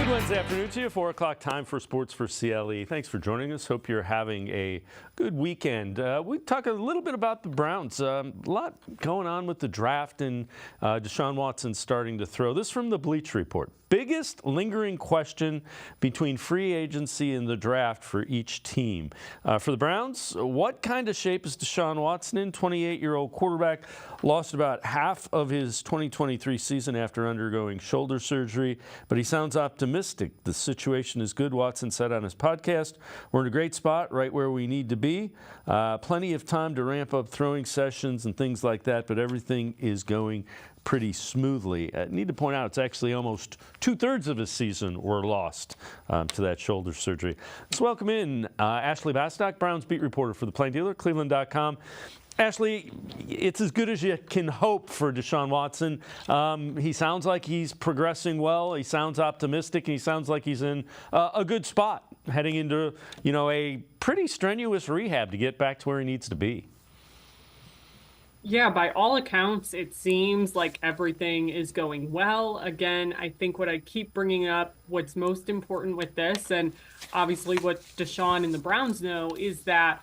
Wednesday afternoon to you, 4 o'clock time for Sports4CLE. Thanks for joining us. Hope you're having a good weekend. We talk a little bit about the Browns. A lot going on with the draft and Deshaun Watson starting to throw. This from the Bleach Report. Biggest lingering question between free agency and the draft for each team. For the Browns, what kind of shape is Deshaun Watson in? 28-year-old quarterback lost about half of his 2023 season after undergoing shoulder surgery, but he sounds optimistic. The situation is good, Watson said on his podcast. We're in a great spot, right where we need to be. Plenty of time to ramp up throwing sessions and things like that, but everything is going pretty smoothly. I need to point out it's actually almost two-thirds of his season were lost to that shoulder surgery. Let's welcome in Ashley Bastock, Browns beat reporter for the Plain Dealer, cleveland.com. Ashley, it's as good as you can hope for Deshaun Watson. He sounds like he's progressing well. He sounds optimistic, and he sounds like he's in a good spot heading into, a pretty strenuous rehab to get back to where he needs to be. Yeah, by all accounts, it seems like everything is going well. Again, I think what I keep bringing up, what's most important with this, and obviously what Deshaun and the Browns know, is that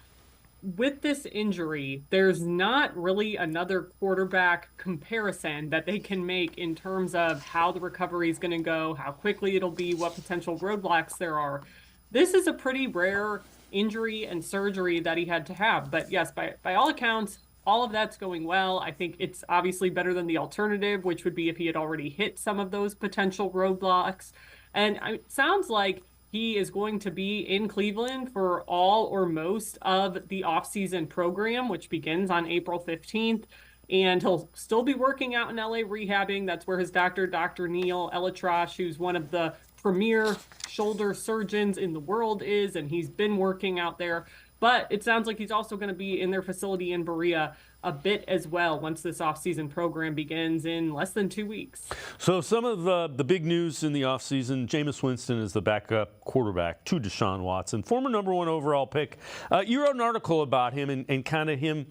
with this injury, there's not really another quarterback comparison that they can make in terms of how the recovery is going to go, how quickly it'll be, what potential roadblocks there are. This is a pretty rare injury and surgery that he had to have. But yes, by all accounts, all of that's going well. I think it's obviously better than the alternative, which would be if he had already hit some of those potential roadblocks. And it sounds like he is going to be in Cleveland for all or most of the offseason program, which begins on April 15th. And he'll still be working out in LA rehabbing. That's where his doctor, Dr. Neil Elatrash, who's one of the premier shoulder surgeons in the world, is, and he's been working out there. But it sounds like he's also going to be in their facility in Berea a bit as well once this offseason program begins in less than 2 weeks. So some of the big news in the offseason, Jameis Winston is the backup quarterback to Deshaun Watson, former #1 overall pick. You wrote an article about him and kind of him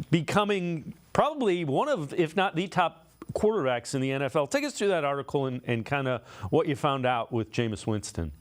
becoming probably one of, if not the top quarterbacks in the NFL. Take us through that article and kind of what you found out with Jameis Winston.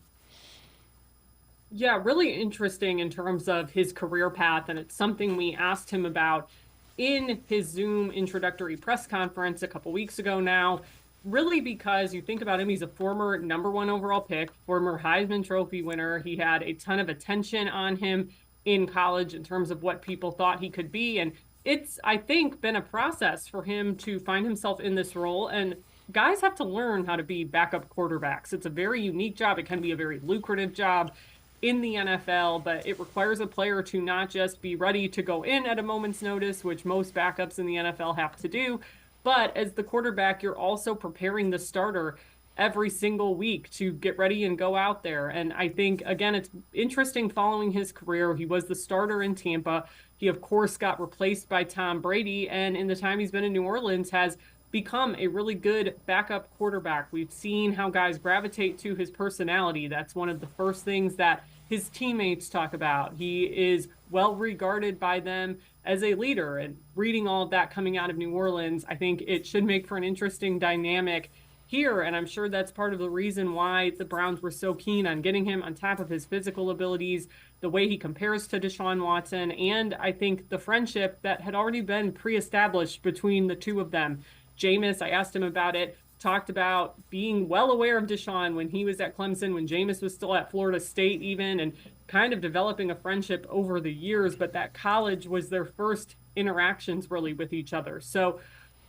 Yeah, really interesting in terms of his career path, and it's something we asked him about in his Zoom introductory press conference a couple weeks ago now, really because you think about him, he's a former #1 overall pick, former Heisman Trophy winner. He had a ton of attention on him in college in terms of what people thought he could be, and it's, I think, been a process for him to find himself in this role, and guys have to learn how to be backup quarterbacks. It's a very unique job. It can be a very lucrative job in the NFL, but it requires a player to not just be ready to go in at a moment's notice, which most backups in the NFL have to do, but as the quarterback, you're also preparing the starter every single week to get ready and go out there. And I think, again, it's interesting following his career. He was the starter in Tampa. He, of course, got replaced by Tom Brady, and in the time he's been in New Orleans has become a really good backup quarterback. We've seen how guys gravitate to his personality. That's one of the first things that his teammates talk about. He is well regarded by them as a leader, and reading all of that coming out of New Orleans, I think it should make for an interesting dynamic here, and I'm sure that's part of the reason why the Browns were so keen on getting him on top of his physical abilities, the way he compares to Deshaun Watson, and I think the friendship that had already been pre-established between the two of them. Jameis, I asked him about it, talked about being well aware of Deshaun when he was at Clemson, when Jameis was still at Florida State even, and kind of developing a friendship over the years, but that college was their first interactions really with each other. So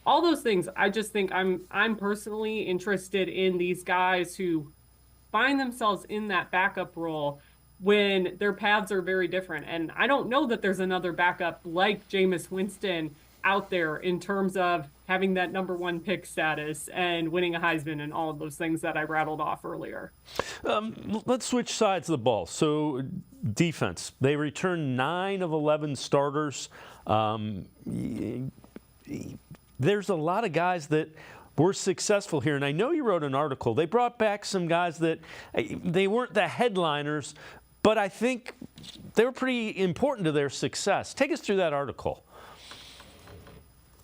all those things, I just think I'm personally interested in these guys who find themselves in that backup role when their paths are very different. And I don't know that there's another backup like Jameis Winston out there in terms of having that #1 pick status and winning a Heisman and all of those things that I rattled off earlier. Let's switch sides of the ball. So defense, they returned 9 of 11 starters. There's a lot of guys that were successful here, and I know you wrote an article. They brought back some guys that they weren't the headliners, but I think they were pretty important to their success. Take us through that article.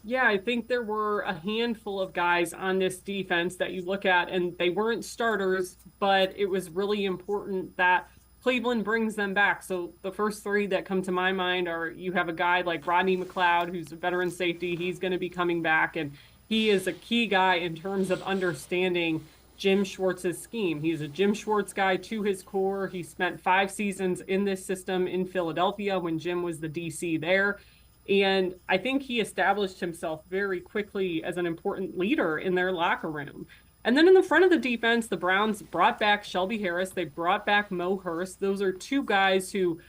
Yeah, I think there were a handful of guys on this defense that you look at and they weren't starters, but it was really important that Cleveland brings them back. So the first three that come to my mind are you have a guy like Rodney McLeod, who's a veteran safety. He's going to be coming back, and he is a key guy in terms of understanding Jim Schwartz's scheme. He's a Jim Schwartz guy to his core. He spent 5 seasons in this system in Philadelphia when Jim was the DC there. And I think he established himself very quickly as an important leader in their locker room. And then in the front of the defense, the Browns brought back Shelby Harris. They brought back Mo Hurst. Those are two guys who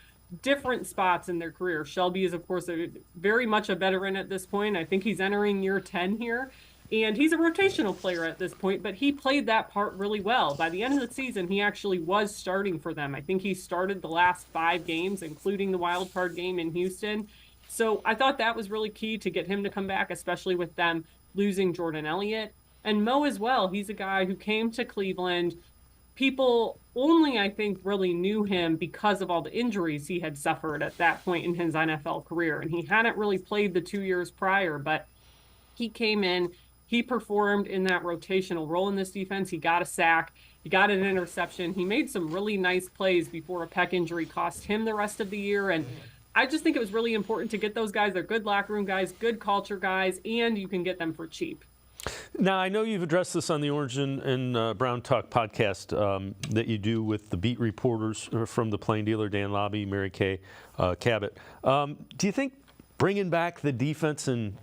different spots in their career. Shelby is, of course, very much a veteran at this point. I think he's entering year 10 here. And he's a rotational player at this point, but he played that part really well. By the end of the season, he actually was starting for them. I think he started the last 5 games, including the wild card game in Houston. So I thought that was really key to get him to come back, especially with them losing Jordan Elliott. And Mo as well. He's a guy who came to Cleveland. People only, I think, really knew him because of all the injuries he had suffered at that point in his NFL career. And he hadn't really played the 2 years prior, but he came in, he performed in that rotational role in this defense. He got a sack, he got an interception. He made some really nice plays before a pec injury cost him the rest of the year. And I just think it was really important to get those guys. They're good locker room guys, good culture guys, and you can get them for cheap. Now, I know you've addressed this on the Orange and Brown Talk podcast that you do with the beat reporters from the Plain Dealer, Dan Lobby, Mary Kay Cabot. Do you think bringing back the defense and,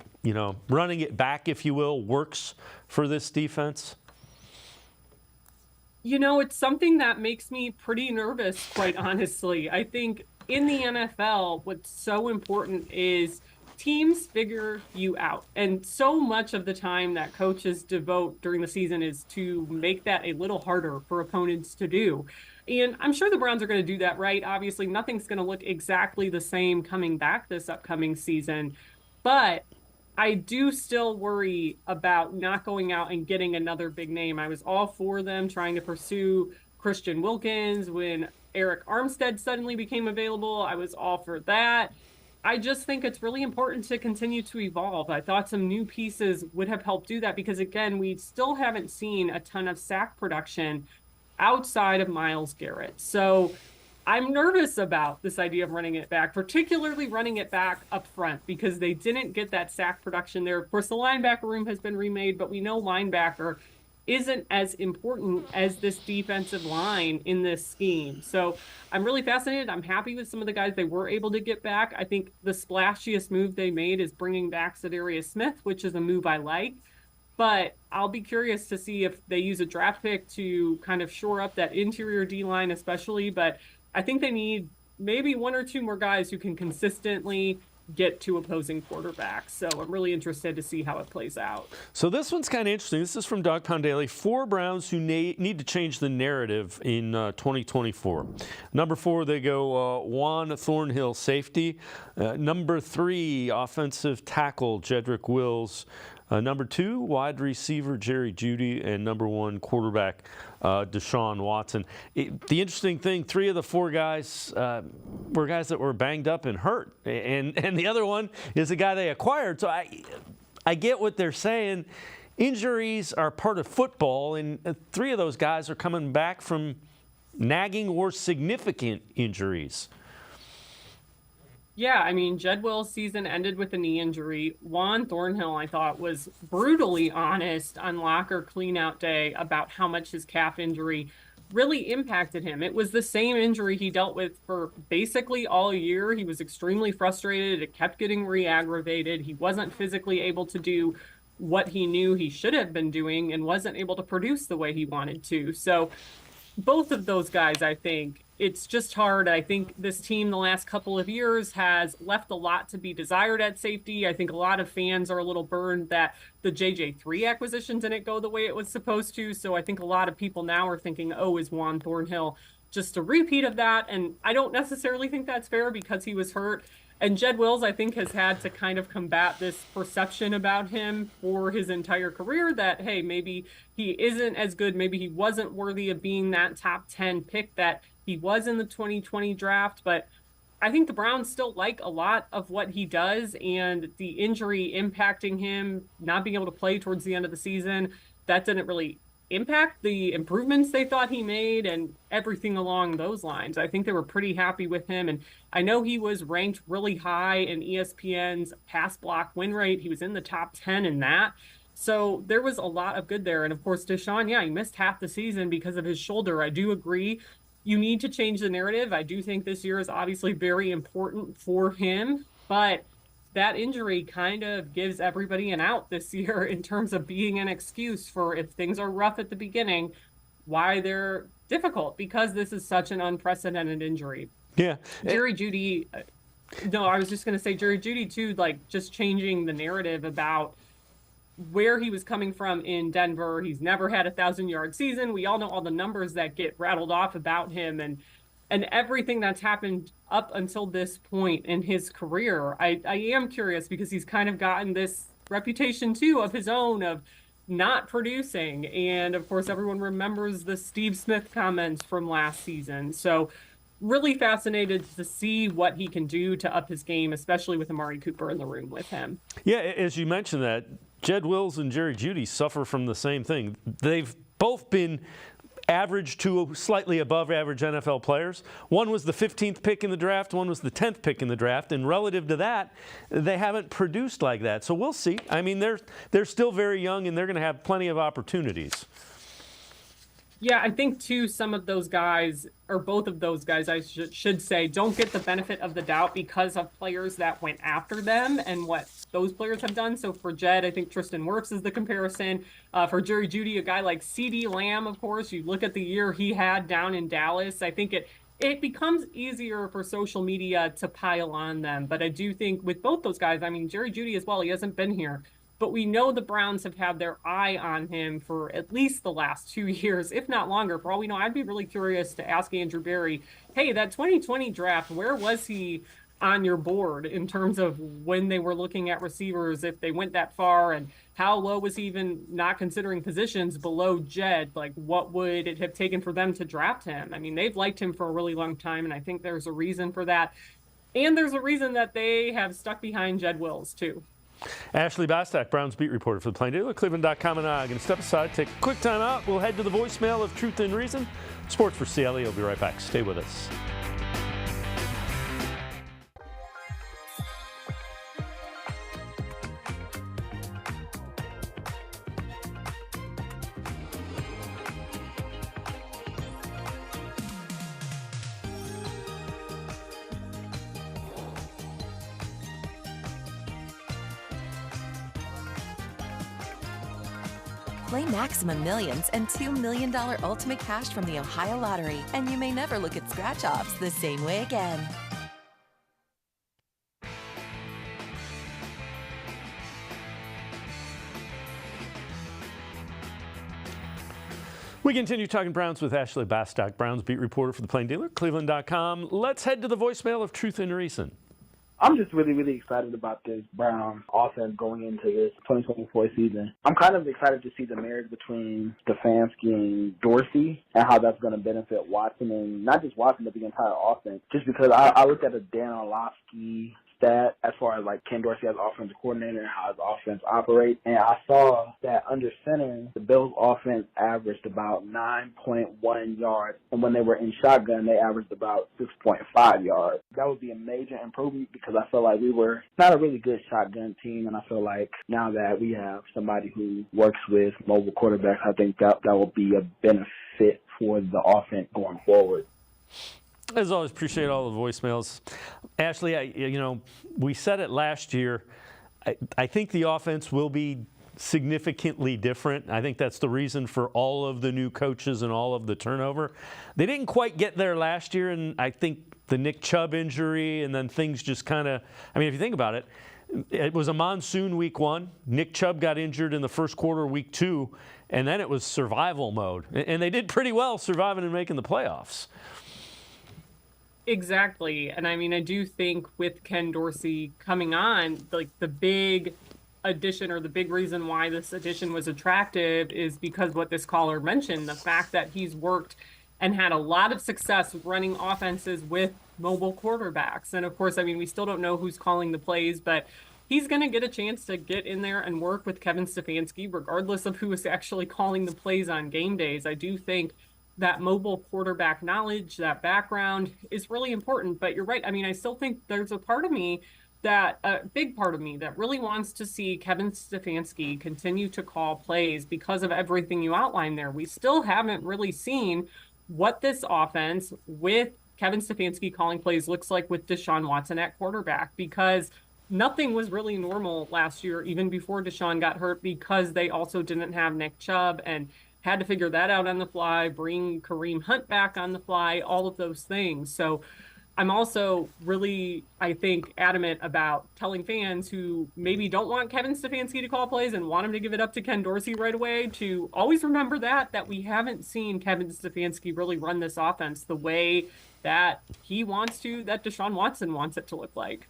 running it back, if you will, works for this defense? It's something that makes me pretty nervous, quite honestly. I think in the NFL, what's so important is teams figure you out. And so much of the time that coaches devote during the season is to make that a little harder for opponents to do. And I'm sure the Browns are going to do that, right? Obviously, nothing's going to look exactly the same coming back this upcoming season. But I do still worry about not going out and getting another big name. I was all for them trying to pursue Christian Wilkins when Eric Armstead suddenly became available. I was all for that. I just think it's really important to continue to evolve. I thought some new pieces would have helped do that because, again, we still haven't seen a ton of sack production outside of Myles Garrett. So I'm nervous about this idea of running it back, particularly running it back up front because they didn't get that sack production there. Of course, the linebacker room has been remade, but we know linebacker isn't as important as this defensive line in this scheme. So I'm really fascinated. I'm happy with some of the guys they were able to get back. I think the splashiest move they made is bringing back Zadarius Smith, which is a move I like. But I'll be curious to see if they use a draft pick to kind of shore up that interior D-line especially. But I think they need maybe 1 or 2 more guys who can consistently get to opposing quarterbacks. So I'm really interested to see how it plays out. So this one's kind of interesting. This is from Dog Pound Daily. 4 Browns who need to change the narrative in 2024. Number 4, they go Juan Thornhill, safety. Number 3, offensive tackle, Jedrick Wills. Number 2, wide receiver, Jerry Jeudy. And number 1, quarterback, Deshaun Watson. The interesting thing, 3 of the 4 guys were guys that were banged up and hurt. And the other one is a guy they acquired. So I get what they're saying. Injuries are part of football, and 3 of those guys are coming back from nagging or significant injuries. Yeah, I mean, Jed Will's season ended with a knee injury. Juan Thornhill, I thought, was brutally honest on locker cleanout day about how much his calf injury really impacted him. It was the same injury he dealt with for basically all year. He was extremely frustrated. It kept getting re-aggravated. He wasn't physically able to do what he knew he should have been doing and wasn't able to produce the way he wanted to. So both of those guys, I think, it's just hard. I think this team the last couple of years has left a lot to be desired at safety. I think a lot of fans are a little burned that the JJ3 acquisition didn't go the way it was supposed to. So I think a lot of people now are thinking, oh, is Juan Thornhill just a repeat of that? And I don't necessarily think that's fair because he was hurt. And Jed Wills, I think, has had to kind of combat this perception about him for his entire career that, hey, maybe he isn't as good. Maybe he wasn't worthy of being that top 10 pick that he was in the 2020 draft. But I think the Browns still like a lot of what he does, and the injury impacting him, not being able to play towards the end of the season, that didn't really impact the improvements they thought he made and everything along those lines. I think they were pretty happy with him. And I know he was ranked really high in ESPN's pass block win rate. He was in the top 10 in that. So there was a lot of good there. And of course, Deshaun, yeah, he missed half the season because of his shoulder. I do agree. You need to change the narrative. I do think this year is obviously very important for him, but that injury kind of gives everybody an out this year in terms of being an excuse for if things are rough at the beginning, why they're difficult, because this is such an unprecedented injury. Yeah. Jerry Jeudy, no, I was just going to say Jerry Jeudy too, like just changing the narrative about where he was coming from in Denver. He's never had 1,000-yard season. We all know all the numbers that get rattled off about him and everything that's happened up until this point in his career. I am curious because he's kind of gotten this reputation too of his own of not producing. And of course, everyone remembers the Steve Smith comments from last season. So really fascinated to see what he can do to up his game, especially with Amari Cooper in the room with him. Yeah, as you mentioned that, Jed Wills and Jerry Jeudy suffer from the same thing. They've both been average to slightly above average NFL players. One was the 15th pick in the draft, one was the 10th pick in the draft, and relative to that, they haven't produced like that. So we'll see. I mean, they're still very young, and they're going to have plenty of opportunities. Yeah, I think too, some of those guys, or both of those guys, I should say, don't get the benefit of the doubt because of players that went after them and what those players have done. So for Jed, I think Tristan Wirfs is the comparison. For Jerry Jeudy, a guy like CeeDee Lamb, of course, you look at the year he had down in Dallas. I think it becomes easier for social media to pile on them. But I do think with both those guys, I mean, Jerry Jeudy as well, he hasn't been here. But we know the Browns have had their eye on him for at least the last 2 years, if not longer. For all we know, I'd be really curious to ask Andrew Berry, hey, that 2020 draft, where was he on your board in terms of when they were looking at receivers, if they went that far, and how low was he even not considering positions below Jed? Like, what would it have taken for them to draft him? I mean, they've liked him for a really long time, and I think there's a reason for that. And there's a reason that they have stuck behind Jed Wills, too. Ashley Bastock, Browns beat reporter for the Plain Dealer, cleveland.com, and I are going to step aside, take a quick time out. We'll head to the voicemail of Truth and Reason. Sports for CLE. We'll be right back. Stay with us. Play Maximum Millions and $2 million Ultimate Cash from the Ohio Lottery, and you may never look at scratch-offs the same way again. We continue talking Browns with Ashley Bastock, Browns beat reporter for the Plain Dealer, cleveland.com. Let's head to the voicemail of Truth and Reason. I'm just really, really excited about this Brown offense going into this 2024 season. I'm kind of excited to see the marriage between Stefanski and Dorsey and how that's going to benefit Watson, and not just Watson, but the entire offense. Just because I looked at a Dan Orlovsky stat as far as like Ken Dorsey as offensive coordinator and how his offense operates, and I saw that under center, the Bills' offense averaged about 9.1 yards, and when they were in shotgun, they averaged about 6.5 yards. That would be a major improvement because I feel like we were not a really good shotgun team, and I feel like now that we have somebody who works with mobile quarterbacks, I think that will be a benefit for the offense going forward. As always, appreciate all the voicemails. Ashley, we said it last year. I think the offense will be significantly different. I think that's the reason for all of the new coaches and all of the turnover. They didn't quite get there last year, and I think the Nick Chubb injury and then things just kind of, if you think about it, it was a monsoon week one. Nick Chubb got injured in the first quarter, week two, and then it was survival mode. And they did pretty well surviving and making the playoffs. Exactly. And I do think with Ken Dorsey coming on, like the big addition or the big reason why this addition was attractive is because what this caller mentioned, the fact that he's worked and had a lot of success running offenses with mobile quarterbacks. And of course, I mean, we still don't know who's calling the plays, but he's going to get a chance to get in there and work with Kevin Stefanski, regardless of who is actually calling the plays on game days. I do think that mobile quarterback knowledge, that background is really important. But you're right. I mean, I still think there's a part of me that a big part of me that really wants to see Kevin Stefanski continue to call plays because of everything you outlined there. We still haven't really seen what this offense with Kevin Stefanski calling plays looks like with Deshaun Watson at quarterback, because nothing was really normal last year, even before Deshaun got hurt, because they also didn't have Nick Chubb and had to figure that out on the fly, bring Kareem Hunt back on the fly, all of those things. So I'm also really, I think, adamant about telling fans who maybe don't want Kevin Stefanski to call plays and want him to give it up to Ken Dorsey right away to always remember that we haven't seen Kevin Stefanski really run this offense the way that he wants to, that Deshaun Watson wants it to look like.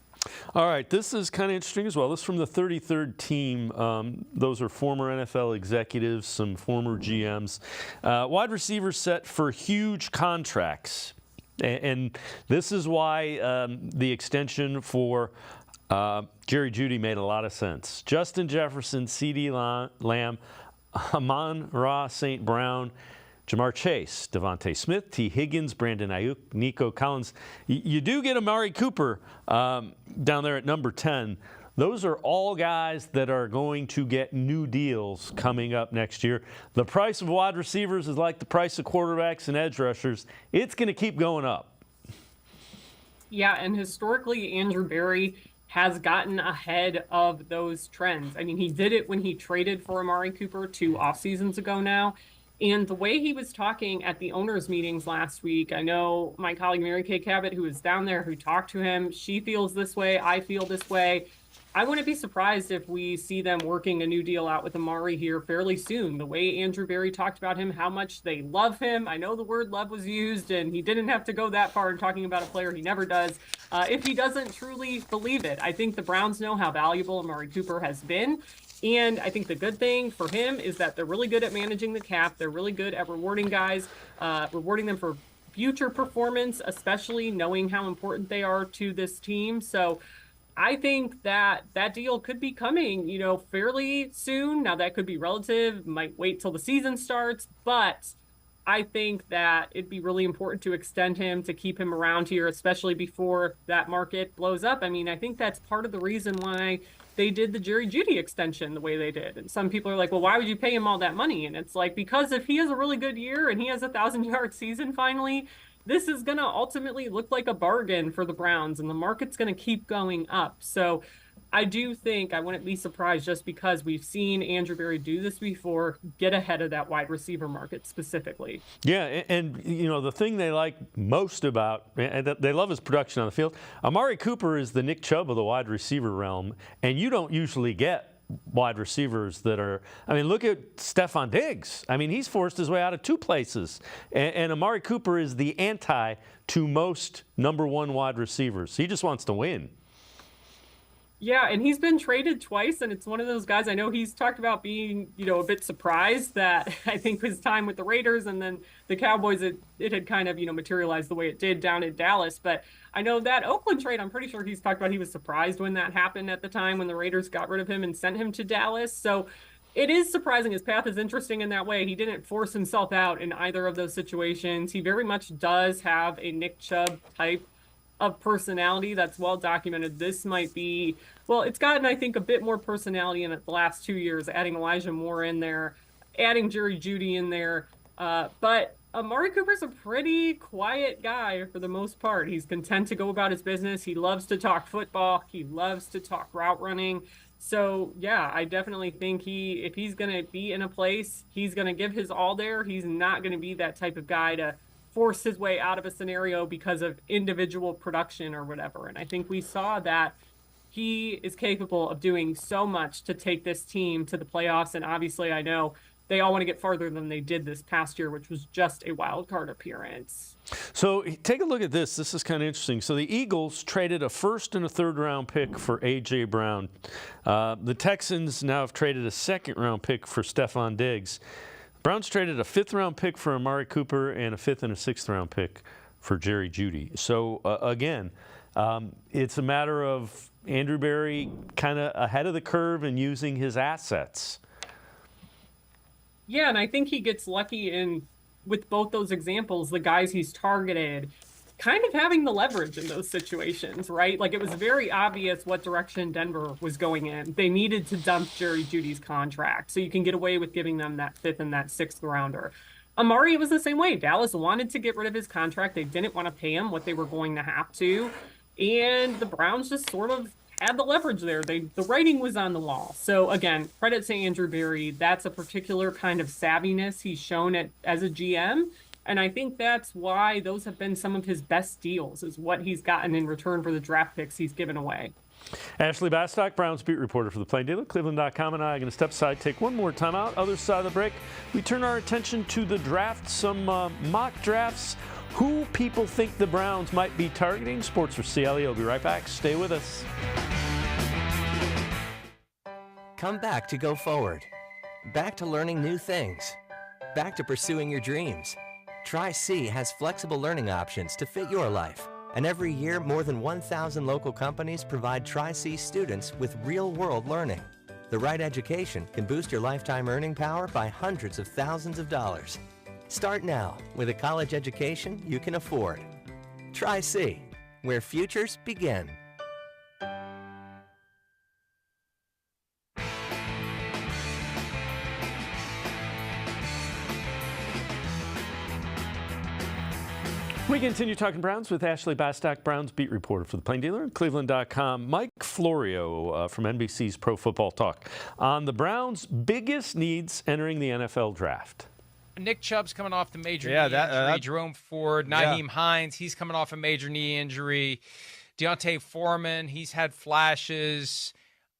All right, this is kind of interesting as well. This is from the 33rd team. Those are former NFL executives, some former GMs. Wide receivers set for huge contracts. And this is why the extension for Jerry Jeudy made a lot of sense. Justin Jefferson, C.D. Lamb, Amon-Ra St. Brown, Jamar Chase, Devontae Smith, T. Higgins, Brandon Ayuk, Nico Collins. You do get Amari Cooper down there at number 10. Those are all guys that are going to get new deals coming up next year. The price of wide receivers is like the price of quarterbacks and edge rushers. It's going to keep going up. Yeah, and historically, Andrew Berry has gotten ahead of those trends. I mean, he did it when he traded for Amari Cooper 2 off seasons ago now. And the way he was talking at the owners' meetings last week, I know my colleague Mary Kay Cabot, who was down there, who talked to him, she feels this way, I feel this way. I wouldn't be surprised if we see them working a new deal out with Amari here fairly soon. The way Andrew Berry talked about him, how much they love him. I know the word love was used, and he didn't have to go that far in talking about a player. He never does. If he doesn't truly believe it, I think the Browns know how valuable Amari Cooper has been. And I think the good thing for him is that they're really good at managing the cap. They're really good at rewarding guys, rewarding them for future performance, especially knowing how important they are to this team. So I think that that deal could be coming, fairly soon. Now, that could be relative, might wait till the season starts, but I think that it'd be really important to extend him, to keep him around here, especially before that market blows up. I mean, I think that's part of the reason why they did the Jerry Jeudy extension the way they did. And some people are like, well, why would you pay him all that money? And it's like, because if he has a really good year and he has a 1,000-yard season finally, this is going to ultimately look like a bargain for the Browns, and the market's going to keep going up. So I do think I wouldn't be surprised, just because we've seen Andrew Berry do this before, get ahead of that wide receiver market specifically. Yeah, and the thing they like most about, and they love his production on the field, Amari Cooper is the Nick Chubb of the wide receiver realm, and you don't usually get wide receivers that are, look at Stephon Diggs. He's forced his way out of 2 places. And Amari Cooper is the anti to most number 1 wide receivers. He just wants to win. Yeah, and he's been traded twice, and it's one of those guys, I know he's talked about being, a bit surprised that I think his time with the Raiders and then the Cowboys, it had kind of, materialized the way it did down in Dallas. But I know that Oakland trade, I'm pretty sure he's talked about he was surprised when that happened at the time when the Raiders got rid of him and sent him to Dallas. So it is surprising. His path is interesting in that way. He didn't force himself out in either of those situations. He very much does have a Nick Chubb type of personality that's well documented. This might be, it's gotten, I think, a bit more personality in it the last 2 years, adding Elijah Moore in there, adding Jerry Jeudy in there. But Amari Cooper's a pretty quiet guy for the most part. He's content to go about his business. He loves to talk football. He loves to talk route running. So, yeah, I definitely think if he's going to be in a place, he's going to give his all there. He's not going to be that type of guy to force his way out of a scenario because of individual production or whatever. And I think we saw that he is capable of doing so much to take this team to the playoffs. And obviously, I know they all want to get farther than they did this past year, which was just a wild card appearance. So take a look at this. This is kind of interesting. So the Eagles traded a 1st and a 3rd round pick for A.J. Brown. The Texans now have traded a 2nd round pick for Stephon Diggs. Browns traded a 5th round pick for Amari Cooper and a 5th and a 6th round pick for Jerry Jeudy. So, again, it's a matter of Andrew Berry kind of ahead of the curve and using his assets. Yeah, and I think he gets lucky with both those examples, the guys he's targeted, kind of having the leverage in those situations, right? Like, it was very obvious what direction Denver was going in. They needed to dump Jerry Jeudy's contract, so you can get away with giving them that 5th and that 6th rounder. Amari was the same way. Dallas wanted to get rid of his contract. They didn't want to pay him what they were going to have to. And the Browns just sort of had the leverage there. The writing was on the wall. So again, credit to Andrew Berry. That's a particular kind of savviness he's shown as a GM. And I think that's why those have been some of his best deals, is what he's gotten in return for the draft picks he's given away. Ashley Bastock, Browns beat reporter for the Plain Dealer. Cleveland.com and I are going to step aside, take one more timeout. Other side of the break, we turn our attention to the draft, some mock drafts, who people think the Browns might be targeting. Sports for CLE. We'll be right back. Stay with us. Come back to go forward. Back to learning new things. Back to pursuing your dreams. Tri-C has flexible learning options to fit your life. And every year, more than 1,000 local companies provide Tri-C students with real-world learning. The right education can boost your lifetime earning power by hundreds of thousands of dollars. Start now with a college education you can afford. Tri-C, where futures begin. We continue talking Browns with Ashley Bastock, Browns beat reporter for the Plain Dealer and cleveland.com. Mike Florio from NBC's Pro Football Talk on the Browns' biggest needs entering the NFL draft. Nick Chubb's coming off the major knee injury. Jerome Ford, Nyheim Hines, he's coming off a major knee injury. Deontay Foreman, he's had flashes.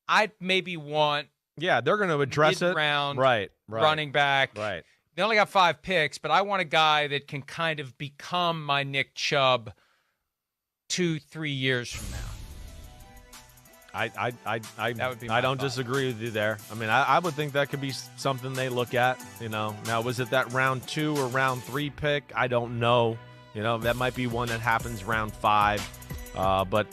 I'd maybe want they're going to address it. Mid-round Right. running back. Right. They only got 5 picks, but I want a guy that can kind of become my Nick Chubb 2-3 years from now. That would be I don't thought. disagree with you there. I mean, I would think that could be something they look at. Now was it that round 2 or round 3 pick? I don't know. That might be one that happens round 5. But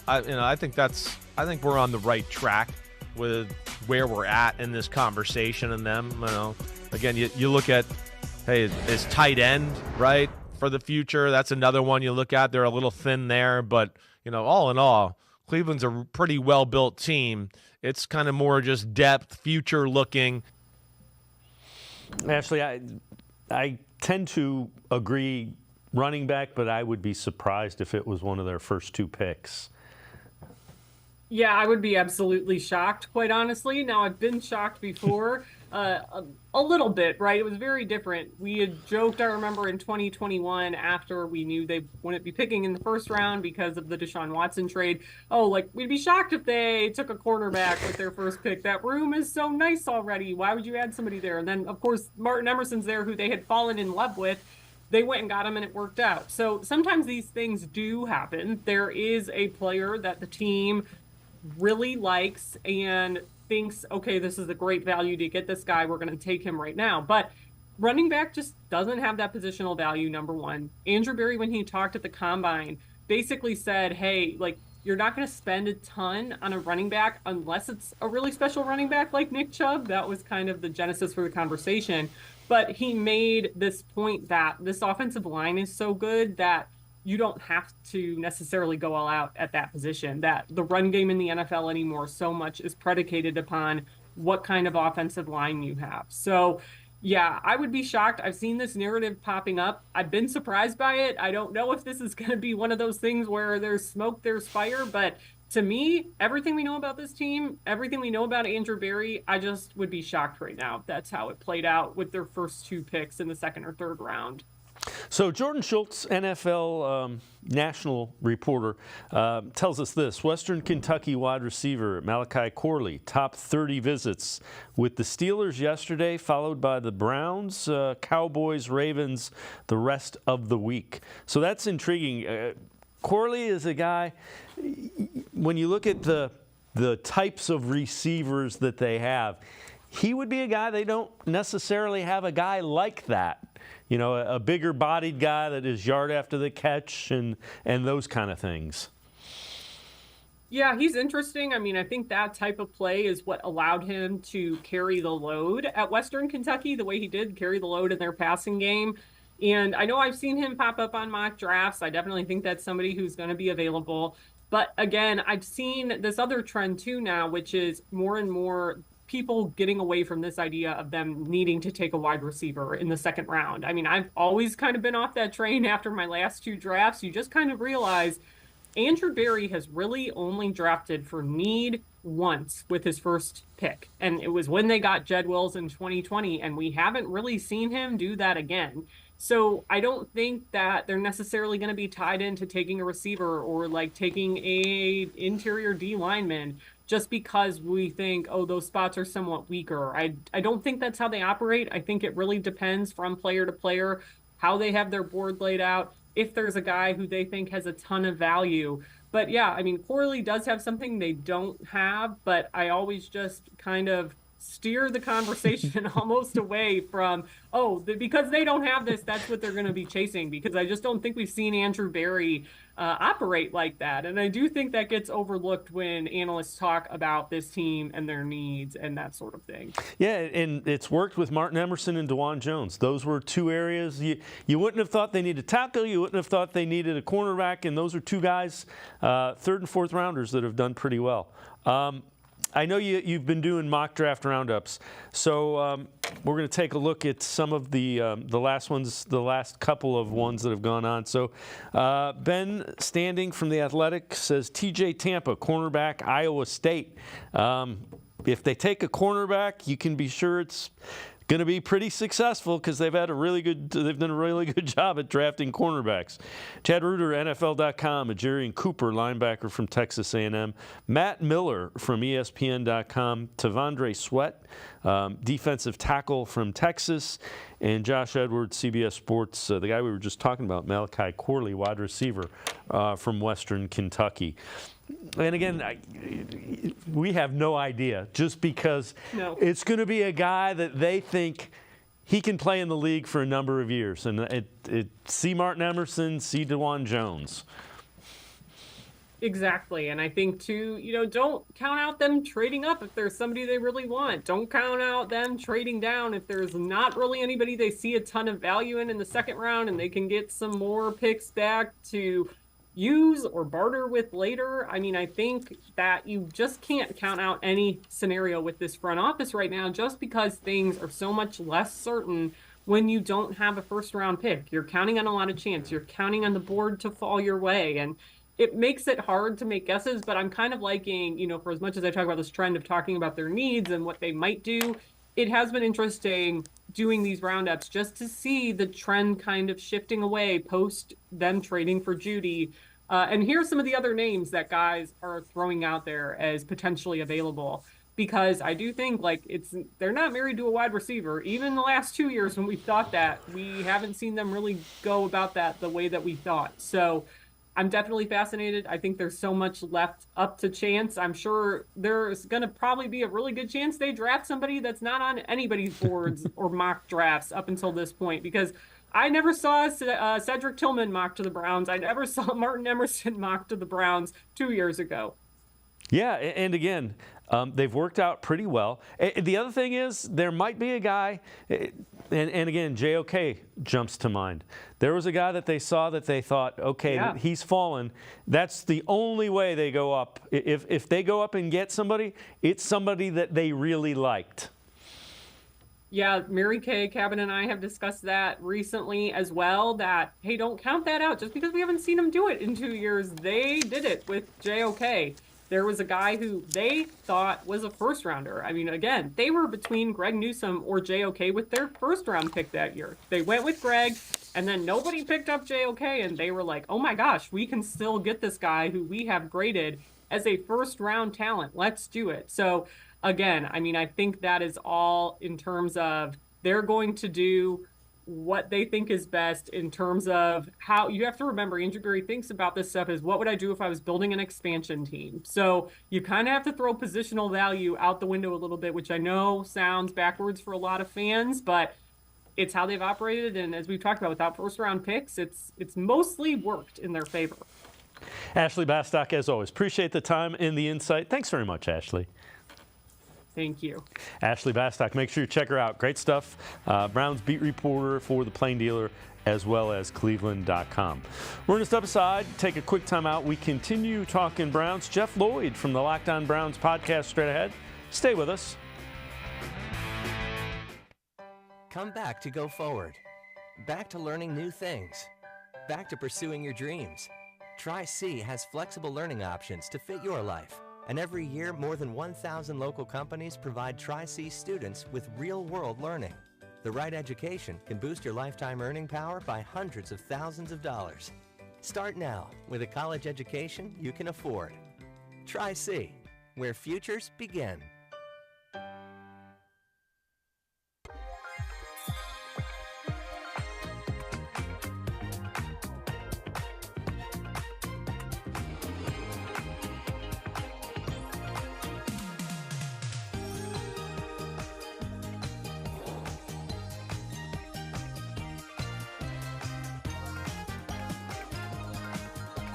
I think we're on the right track with where we're at in this conversation and them. Again, you look at, hey, is tight end, right, for the future? That's another one you look at. They're a little thin there, but, all in all, Cleveland's a pretty well-built team. It's kind of more just depth, future-looking. Ashley, I tend to agree running back, but I would be surprised if it was one of their first 2 picks. Yeah, I would be absolutely shocked, quite honestly. Now, I've been shocked before, a little bit, right? It was very different. We had joked, I remember, in 2021, after we knew they wouldn't be picking in the first round because of the Deshaun Watson trade. We'd be shocked if they took a cornerback with their first pick. That room is so nice already. Why would you add somebody there? And then, of course, Martin Emerson's there, who they had fallen in love with. They went and got him, and it worked out. So sometimes these things do happen. There is a player that the team really likes and thinks, okay, this is a great value to get this guy. We're going to take him right now. But running back just doesn't have that positional value, number one. Andrew Berry, when he talked at the Combine, basically said, hey, you're not going to spend a ton on a running back unless it's a really special running back like Nick Chubb. That was kind of the genesis for the conversation. But he made this point that this offensive line is so good that you don't have to necessarily go all out at that position, that the run game in the NFL anymore so much is predicated upon what kind of offensive line you have. So, yeah, I would be shocked. I've seen this narrative popping up. I've been surprised by it. I don't know if this is going to be one of those things where there's smoke, there's fire, but to me, everything we know about this team, everything we know about Andrew Berry, I just would be shocked right now if that's how it played out with their first 2 picks in the 2nd or 3rd round. So Jordan Schultz, NFL national reporter, tells us this. Western Kentucky wide receiver Malachi Corley, top 30 visits with the Steelers yesterday, followed by the Browns, Cowboys, Ravens the rest of the week. So that's intriguing. Corley is a guy, when you look at the types of receivers that they have, he would be a guy they don't necessarily have a guy like that. You know, a bigger bodied guy that is yard after the catch and those kind of things. Yeah, he's interesting. I mean, I think that type of play is what allowed him to carry the load at Western Kentucky the way he did, carry the load in their passing game. And I know I've seen him pop up on mock drafts. I definitely think that's somebody who's going to be available. But again, I've seen this other trend too now, which is more and more people getting away from this idea of them needing to take a wide receiver in the second round. I mean, I've always kind of been off that train after my last 2 drafts. You just kind of realize Andrew Berry has really only drafted for need once with his first pick. And it was when they got Jed Wills in 2020, and we haven't really seen him do that again. So I don't think that they're necessarily going to be tied into taking a receiver or like taking a interior D lineman just because we think, oh, those spots are somewhat weaker. I don't think that's how they operate. I think it really depends from player to player, how they have their board laid out, if there's a guy who they think has a ton of value. But yeah, I mean, Corley does have something they don't have, but I always just kind of steer the conversation almost away from, because they don't have this, that's what they're going to be chasing, because I just don't think we've seen Andrew Berry operate like that. And I do think that gets overlooked when analysts talk about this team and their needs and that sort of thing. Yeah, and it's worked with Martin Emerson and DeJuan Jones. Those were 2 areas you wouldn't have thought they needed a tackle, you wouldn't have thought they needed a cornerback, and those are 2 guys, 3rd and 4th rounders that have done pretty well. I know you've been doing mock draft roundups, so we're going to take a look at some of the last ones, the last couple of ones that have gone on. So Ben Standing from The Athletic says TJ Tampa, cornerback, Iowa State. If they take a cornerback, you can be sure it's going to be pretty successful because they've done a really good job at drafting cornerbacks. Chad Reuter, NFL.com, Ajarian Cooper, linebacker from Texas A&M, Matt Miller from ESPN.com, Tavondre Sweat, defensive tackle from Texas, and Josh Edwards, CBS Sports, the guy we were just talking about, Malachi Corley, wide receiver from Western Kentucky. And again, we have no idea, just because it's going to be a guy that they think he can play in the league for a number of years. And see Martin Emerson, see DeJuan Jones. Exactly. And I think, too, don't count out them trading up if there's somebody they really want. Don't count out them trading down if there's not really anybody they see a ton of value in the second round and they can get some more picks back to use or barter with later. I mean, I think that you just can't count out any scenario with this front office right now just because things are so much less certain when you don't have a first round pick. You're counting on a lot of chance. You're counting on the board to fall your way. And it makes it hard to make guesses, but I'm kind of liking, for as much as I talk about this trend of talking about their needs and what they might do, it has been interesting doing these roundups just to see the trend kind of shifting away post them trading for Judy. And here's some of the other names that guys are throwing out there as potentially available, because I do think they're not married to a wide receiver. Even the last 2 years when we thought that, we haven't seen them really go about that the way that we thought. So I'm definitely fascinated. I think there's so much left up to chance. I'm sure there's going to probably be a really good chance they draft somebody that's not on anybody's boards or mock drafts up until this point, because I never saw Cedric Tillman mocked to the Browns. I never saw Martin Emerson mocked to the Browns 2 years ago. Yeah, and again, they've worked out pretty well. The other thing is there might be a guy, and again, JOK jumps to mind. There was a guy that they saw that they thought, he's fallen. That's the only way they go up. If they go up and get somebody, it's somebody that they really liked. Yeah, Mary Kay Cabin and I have discussed that recently as well, that, hey, don't count that out. Just because we haven't seen them do it in 2 years, they did it with JOK. There was a guy who they thought was a first rounder. I mean, again, they were between Greg Newsome or JOK with their first round pick that year. They went with Greg, and then nobody picked up JOK, and they were like, oh my gosh, we can still get this guy who we have graded as a first round talent. Let's do it. So again, I mean, I think that is all in terms of they're going to do what they think is best in terms of how you have to remember Andrew Berry thinks about this stuff is what would I do if I was building an expansion team? So you kind of have to throw positional value out the window a little bit, which I know sounds backwards for a lot of fans, but it's how they've operated. And as we've talked about, without first round picks, it's mostly worked in their favor. Ashley Bastock, as always, appreciate the time and the insight. Thanks very much, Ashley. Thank you. Ashley Bastock, make sure you check her out. Great stuff. Browns beat reporter for the Plain Dealer as well as cleveland.com. We're going to step aside, take a quick time out. We continue talking Browns. Jeff Lloyd from the Locked On Browns podcast straight ahead. Stay with us. Come back to go forward. Back to learning new things. Back to pursuing your dreams. Tri-C has flexible learning options to fit your life. And every year, more than 1,000 local companies provide Tri-C students with real-world learning. The right education can boost your lifetime earning power by hundreds of thousands of dollars. Start now with a college education you can afford. Tri-C, where futures begin.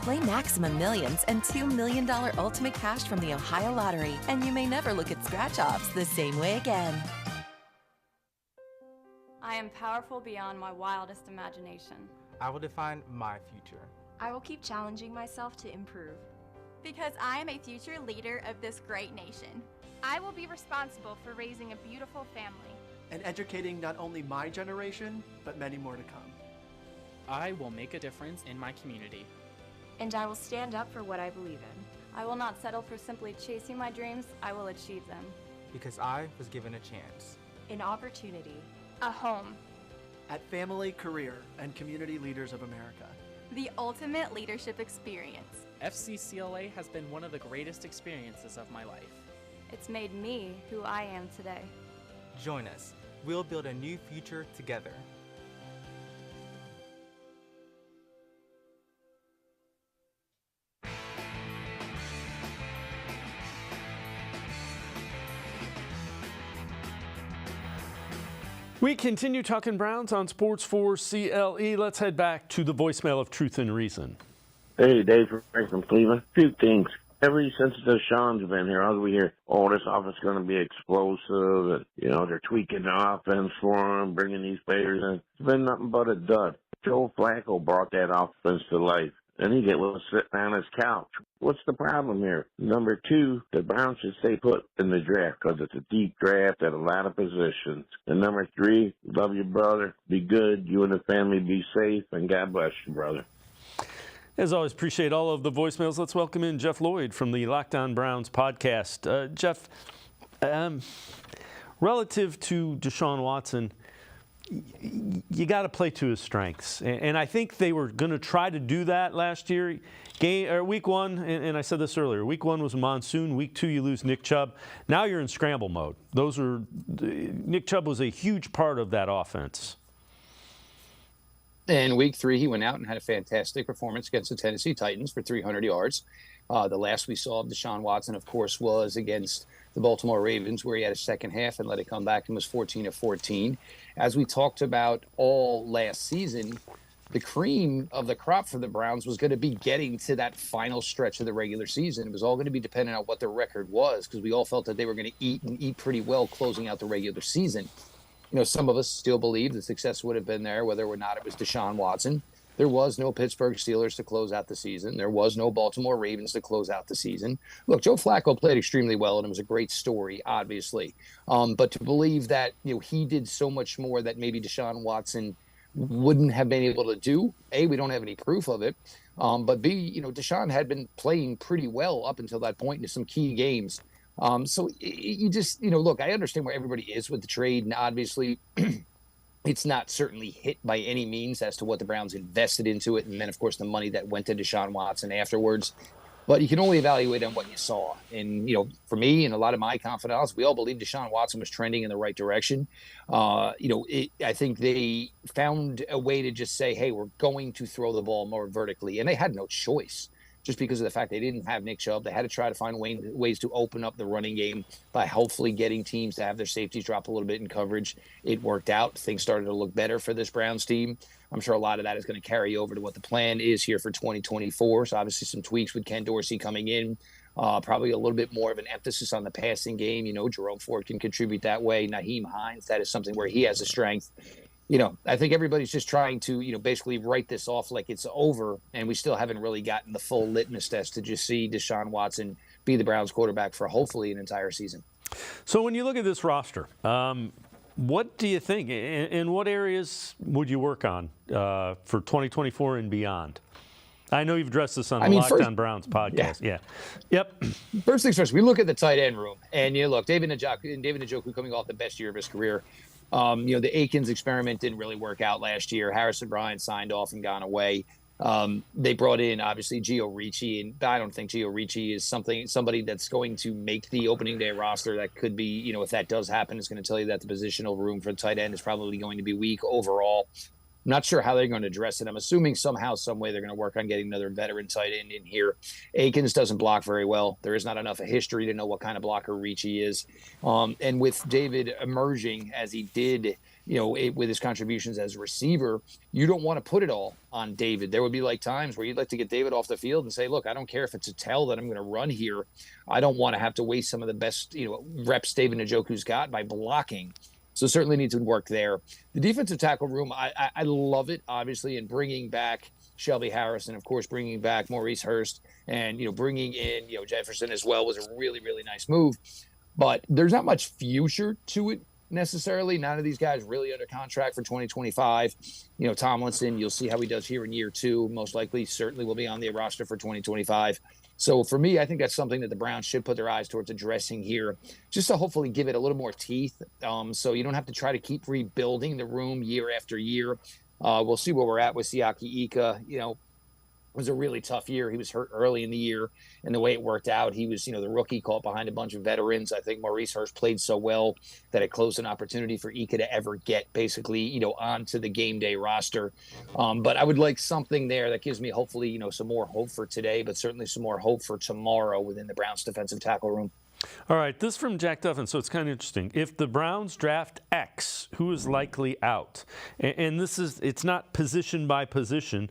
Play Maximum Millions and $2 million ultimate cash from the Ohio Lottery, and you may never look at scratch-offs the same way again. I am powerful beyond my wildest imagination. I will define my future. I will keep challenging myself to improve. Because I am a future leader of this great nation. I will be responsible for raising a beautiful family. And educating not only my generation, but many more to come. I will make a difference in my community. And I will stand up for what I believe in. I will not settle for simply chasing my dreams. I will achieve them. Because I was given a chance. An opportunity. A home. At Family, Career, and Community Leaders of America. The ultimate leadership experience. FCCLA has been one of the greatest experiences of my life. It's made me who I am today. Join us. We'll build a new future together. We continue talking Browns on Sports4CLE. Let's head back to the voicemail of Truth and Reason. Hey, Dave from Cleveland. Few things. Ever since Deshaun's been here, all we hear, oh, this offense is going to be explosive, and, they're tweaking the offense for him, bringing these players in. It's been nothing but a dud. Joe Flacco brought that offense to life, and he was sitting on his couch. What's the problem here? Number two, the Browns should stay put in the draft because it's a deep draft at a lot of positions. And number three, love you, brother. Be good. You and the family be safe, and God bless you, brother. As always, appreciate all of the voicemails. Let's welcome in Jeff Lloyd from the Locked On Browns podcast. Jeff, relative to Deshaun Watson, you got to play to his strengths. And I think they were going to try to do that last year. Week one, and I said this earlier, week one was a monsoon. Week two, you lose Nick Chubb. Now you're in scramble mode. Nick Chubb was a huge part of that offense. In week three, he went out and had a fantastic performance against the Tennessee Titans for 300 yards. The last we saw of Deshaun Watson, of course, was against the Baltimore Ravens, where he had a second half and let it come back and was 14 of 14. As we talked about all last season, the cream of the crop for the Browns was going to be getting to that final stretch of the regular season. It was all going to be dependent on what their record was, because we all felt that they were going to eat pretty well closing out the regular season. Some of us still believe the success would have been there, whether or not it was Deshaun Watson. There was no Pittsburgh Steelers to close out the season. There was no Baltimore Ravens to close out the season. Look, Joe Flacco played extremely well, and it was a great story, obviously. But to believe that he did so much more that maybe Deshaun Watson wouldn't have been able to do, A, we don't have any proof of it. But B, Deshaun had been playing pretty well up until that point in some key games. So you just, look, I understand where everybody is with the trade, and obviously it's not certainly hit by any means as to what the Browns invested into it. And then, of course, the money that went to Deshaun Watson afterwards. But you can only evaluate on what you saw. And, for me and a lot of my confidants, we all believe Deshaun Watson was trending in the right direction. I think they found a way to just say, hey, we're going to throw the ball more vertically. And they had no choice just because of the fact they didn't have Nick Chubb. They had to try to find ways to open up the running game by hopefully getting teams to have their safeties drop a little bit in coverage. It worked out. Things started to look better for this Browns team. I'm sure a lot of that is going to carry over to what the plan is here for 2024. So obviously some tweaks with Ken Dorsey coming in, probably a little bit more of an emphasis on the passing game. Jerome Ford can contribute that way. Nyheim Hines, that is something where he has a strength. I think everybody's just trying to, basically write this off like it's over, and we still haven't really gotten the full litmus test to just see Deshaun Watson be the Browns quarterback for hopefully an entire season. So when you look at this roster, what do you think? In what areas would you work on for 2024 and beyond? I know you've addressed this on the Lockdown Browns podcast. Yeah. Yep. First things first, we look at the tight end room, and look, David Njoku coming off the best year of his career. The Akins experiment didn't really work out last year. Harrison Bryant signed off and gone away. They brought in obviously Gio Ricci, and I don't think Gio Ricci is somebody that's going to make the opening day roster. That could be, if that does happen, it's going to tell you that the positional room for the tight end is probably going to be weak overall. I'm not sure how they're going to address it. I'm assuming somehow, some way, they're going to work on getting another veteran tight end in here. Akins doesn't block very well. There is not enough of history to know what kind of blocker Ricci is. And with David emerging as he did, with his contributions as a receiver, you don't want to put it all on David. There would be times where you'd like to get David off the field and say, look, I don't care if it's a tell that I'm going to run here. I don't want to have to waste some of the best, reps David Njoku's got by blocking. So certainly needs to work there. The defensive tackle room, I love it, obviously, and bringing back Shelby Harris and, of course, bringing back Maurice Hurst and, bringing in, Jefferson as well was a really, really nice move. But there's not much future to it necessarily. None of these guys really under contract for 2025. Tomlinson, you'll see how he does here in year 2. Most likely, certainly will be on the roster for 2025. So for me, I think that's something that the Browns should put their eyes towards addressing here, just to hopefully give it a little more teeth. So you don't have to try to keep rebuilding the room year after year. We'll see where we're at with Siaki Ika. It was a really tough year. He was hurt early in the year, and the way it worked out, he was, the rookie caught behind a bunch of veterans. I think Maurice Hurst played so well that it closed an opportunity for Ika to ever get basically, onto the game day roster. But I would like something there that gives me hopefully, some more hope for today, but certainly some more hope for tomorrow within the Browns defensive tackle room. All right, this from Jack Duffin, so it's kind of interesting. If the Browns draft X, who is likely out? And it's not position by position.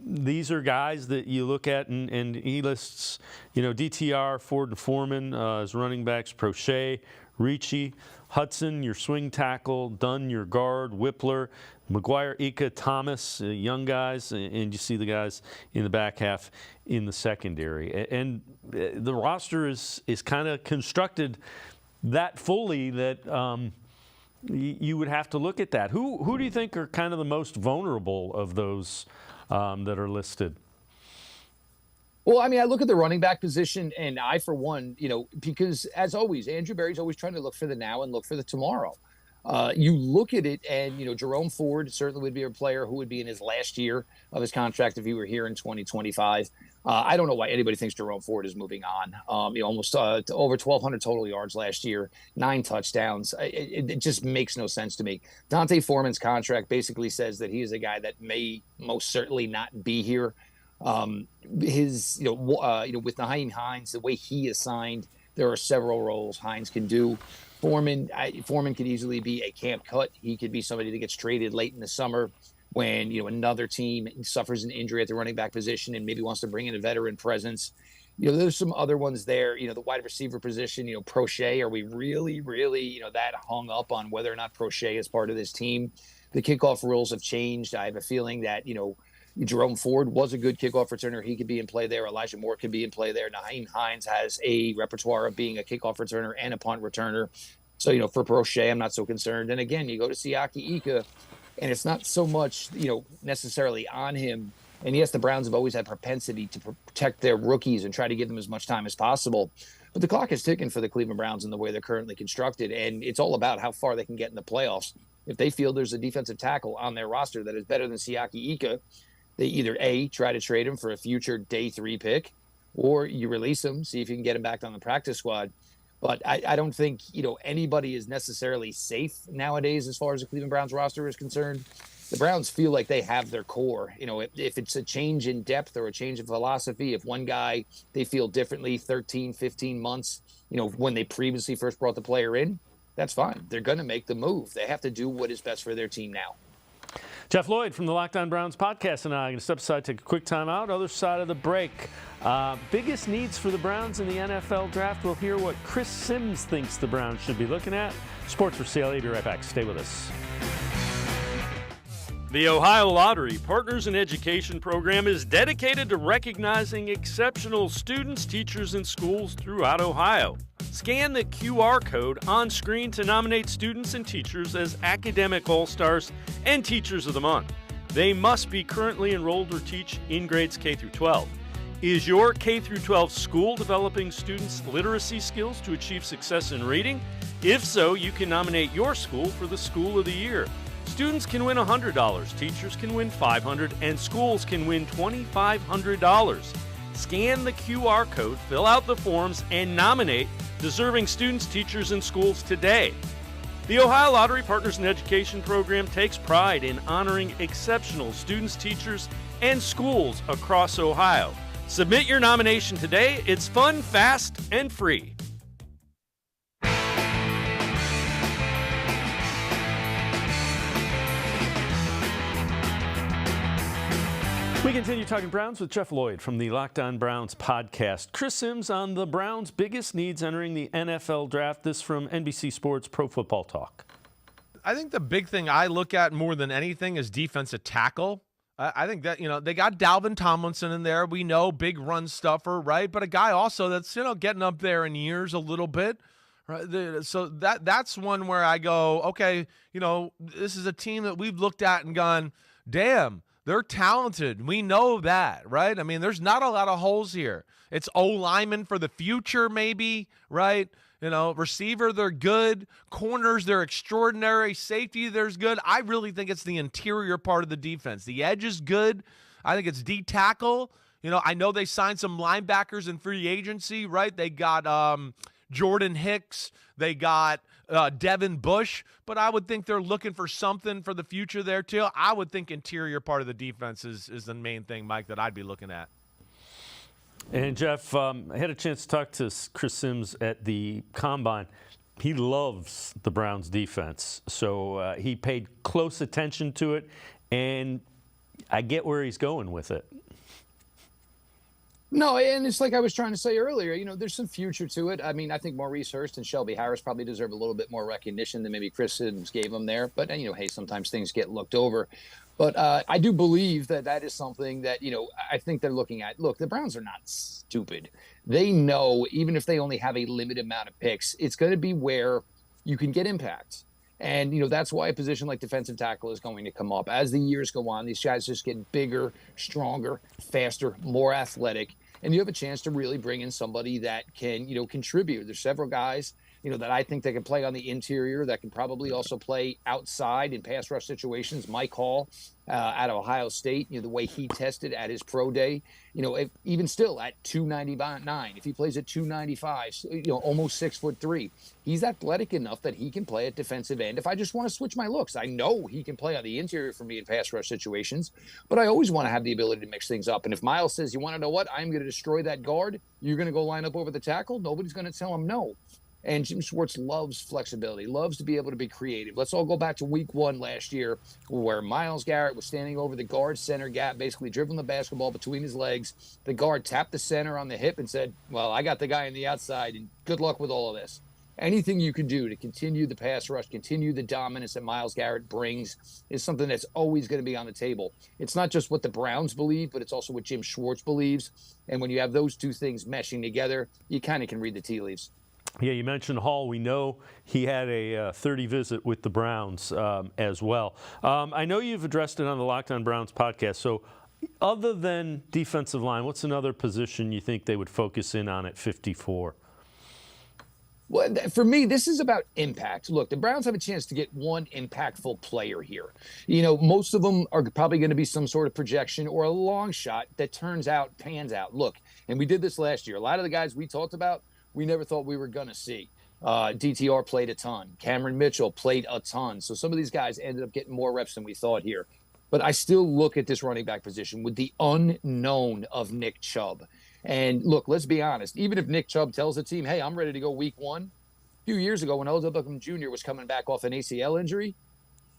These are guys that you look at, and he lists, DTR, Ford and Foreman as running backs, Prochet, Ricci, Hudson, your swing tackle, Dunn, your guard, Whippler, McGuire, Ika, Thomas, young guys, and you see the guys in the back half in the secondary. And the roster is kind of constructed that fully that you would have to look at that. Who do you think are kind of the most vulnerable of those that are listed? Well, I mean, I look at the running back position, and I, for one, because as always, Andrew Berry's always trying to look for the now and look for the tomorrow. You look at it, and, Jerome Ford certainly would be a player who would be in his last year of his contract if he were here in 2025. I don't know why anybody thinks Jerome Ford is moving on. Almost over 1,200 total yards last year, 9 touchdowns. It just makes no sense to me. Dante Foreman's contract basically says that he is a guy that may most certainly not be here. With Nyheim Hines, the way he is signed, there are several roles Hines can do. Foreman could easily be a camp cut. He could be somebody that gets traded late in the summer when, another team suffers an injury at the running back position and maybe wants to bring in a veteran presence. There's some other ones there. The wide receiver position, Prochet, are we really, that hung up on whether or not Prochet is part of this team? The kickoff rules have changed. I have a feeling that, Jerome Ford was a good kickoff returner. He could be in play there. Elijah Moore could be in play there. Nyheim Hines has a repertoire of being a kickoff returner and a punt returner. So, for Prochet, I'm not so concerned. And again, you go to Siaki Ika, and it's not so much, necessarily on him. And yes, the Browns have always had propensity to protect their rookies and try to give them as much time as possible. But the clock is ticking for the Cleveland Browns in the way they're currently constructed. And it's all about how far they can get in the playoffs. If they feel there's a defensive tackle on their roster that is better than Siaki Ika, they either A, try to trade him for a future day 3 pick, or you release him, see if you can get him back on the practice squad. But I don't think, anybody is necessarily safe nowadays as far as the Cleveland Browns roster is concerned. The Browns feel like they have their core. If it's a change in depth or a change in philosophy, if one guy they feel differently 13, 15 months, when they previously first brought the player in, that's fine. They're going to make the move. They have to do what is best for their team now. Jeff Lloyd from the Locked On Browns podcast and I are going to step aside, take a quick time out. Other side of the break. Biggest needs for the Browns in the NFL draft. We'll hear what Chris Sims thinks the Browns should be looking at. Sports4CLE, be right back. Stay with us. The Ohio Lottery Partners in Education program is dedicated to recognizing exceptional students, teachers, and schools throughout Ohio. Scan the QR code on screen to nominate students and teachers as Academic All-Stars and Teachers of the Month. They must be currently enrolled or teach in grades K through 12. Is your K through 12 school developing students' literacy skills to achieve success in reading? If so, you can nominate your school for the School of the Year. Students can win $100, teachers can win $500, and schools can win $2,500. Scan the QR code, fill out the forms, and nominate deserving students, teachers, and schools today. The Ohio Lottery Partners in Education program takes pride in honoring exceptional students, teachers, and schools across Ohio. Submit your nomination today. It's fun, fast, and free. We continue talking Browns with Jeff Lloyd from the Locked On Browns podcast. Chris Sims on the Browns' biggest needs entering the NFL draft. This from NBC Sports Pro Football Talk. I think the big thing I look at more than anything is defensive tackle. I think that, they got Dalvin Tomlinson in there. We know, big run stuffer, right? But a guy also that's, getting up there in years a little bit. Right? So that's one where I go, okay, this is a team that we've looked at and gone, damn, they're talented. We know that, right? I mean, there's not a lot of holes here. It's O-lineman for the future, maybe, right? Receiver, they're good. Corners, they're extraordinary. Safety, there's good. I really think it's the interior part of the defense. The edge is good. I think it's D-tackle. I know they signed some linebackers in free agency, right? They got Jordan Hicks. They got Devin Bush, but I would think they're looking for something for the future there too. I would think interior part of the defense is the main thing, Mike, that I'd be looking at. And Jeff, I had a chance to talk to Chris Sims at the Combine. He loves the Browns defense, so he paid close attention to it, and I get where he's going with it. No, and it's like I was trying to say earlier, there's some future to it. I mean, I think Maurice Hurst and Shelby Harris probably deserve a little bit more recognition than maybe Chris Sims gave them there. But, hey, sometimes things get looked over. But I do believe that is something that, I think they're looking at. Look, the Browns are not stupid. They know, even if they only have a limited amount of picks, it's going to be where you can get impact. And, that's why a position like defensive tackle is going to come up. As the years go on, these guys just get bigger, stronger, faster, more athletic. And you have a chance to really bring in somebody that can, contribute. There's several guys, that I think they can play on the interior, that can probably also play outside in pass rush situations. Mike Hall at Ohio State, the way he tested at his pro day, even still at 299, if he plays at 295, almost 6'3", he's athletic enough that he can play at defensive end. If I just want to switch my looks, I know he can play on the interior for me in pass rush situations, but I always want to have the ability to mix things up. And if Miles says, you want to know what, I'm going to destroy that guard, you're going to go line up over the tackle, nobody's going to tell him no. And Jim Schwartz loves flexibility, loves to be able to be creative. Let's all go back to week 1 last year where Myles Garrett was standing over the guard center gap, basically dribbling the basketball between his legs. The guard tapped the center on the hip and said, well, I got the guy on the outside, and good luck with all of this. Anything you can do to continue the pass rush, continue the dominance that Myles Garrett brings is something that's always going to be on the table. It's not just what the Browns believe, but it's also what Jim Schwartz believes. And when you have those two things meshing together, you kind of can read the tea leaves. Yeah, you mentioned Hall. We know he had a 30 visit with the Browns as well. I know you've addressed it on the Locked On Browns podcast. So other than defensive line, what's another position you think they would focus in on at 54? Well, for me, this is about impact. Look, the Browns have a chance to get one impactful player here. You know, most of them are probably going to be some sort of projection or a long shot that pans out. Look, and we did this last year. A lot of the guys we talked about, we never thought we were going to see. DTR played a ton. Cameron Mitchell played a ton. So some of these guys ended up getting more reps than we thought here. But I still look at this running back position with the unknown of Nick Chubb. And look, let's be honest. Even if Nick Chubb tells the team, hey, I'm ready to go week 1, a few years ago when Odell Beckham Jr. was coming back off an ACL injury,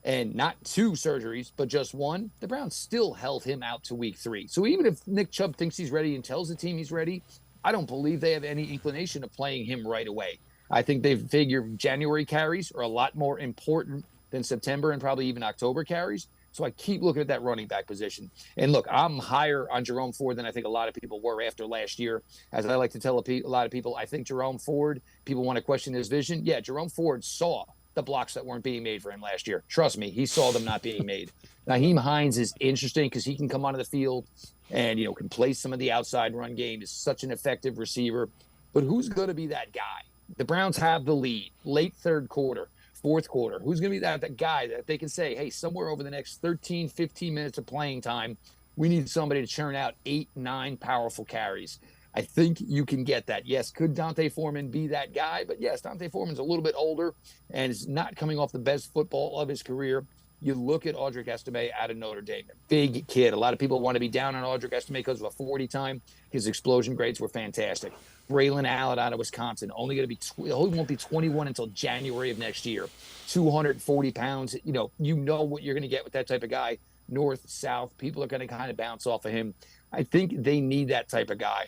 and not 2 surgeries, but just 1, the Browns still held him out to week 3. So even if Nick Chubb thinks he's ready and tells the team he's ready, I don't believe they have any inclination of playing him right away. I think they figure January carries are a lot more important than September and probably even October carries. So I keep looking at that running back position. And look, I'm higher on Jerome Ford than I think a lot of people were after last year. As I like to tell a lot of people, I think Jerome Ford, people want to question his vision. Yeah, Jerome Ford saw the blocks that weren't being made for him last year. Trust me, he saw them not being made. Nyheim Hines is interesting because he can come onto the field and, you know, can play some of the outside run game. Is such an effective receiver. But who's going to be that guy? The Browns have the lead, late third quarter, fourth quarter. Who's going to be that guy that they can say, hey, somewhere over the next 13, 15 minutes of playing time, we need somebody to churn out 8, 9 powerful carries. I think you can get that. Yes, could Dante Foreman be that guy? But yes, Dante Foreman's a little bit older and is not coming off the best football of his career. You look at Audric Estime out of Notre Dame, big kid. A lot of people want to be down on Audric Estime because of a 40 time. His explosion grades were fantastic. Braylon Allen out of Wisconsin, only going to be, he won't be 21 until January of next year. 240 pounds. You know what you're going to get with that type of guy. North, south, people are going to kind of bounce off of him. I think they need that type of guy.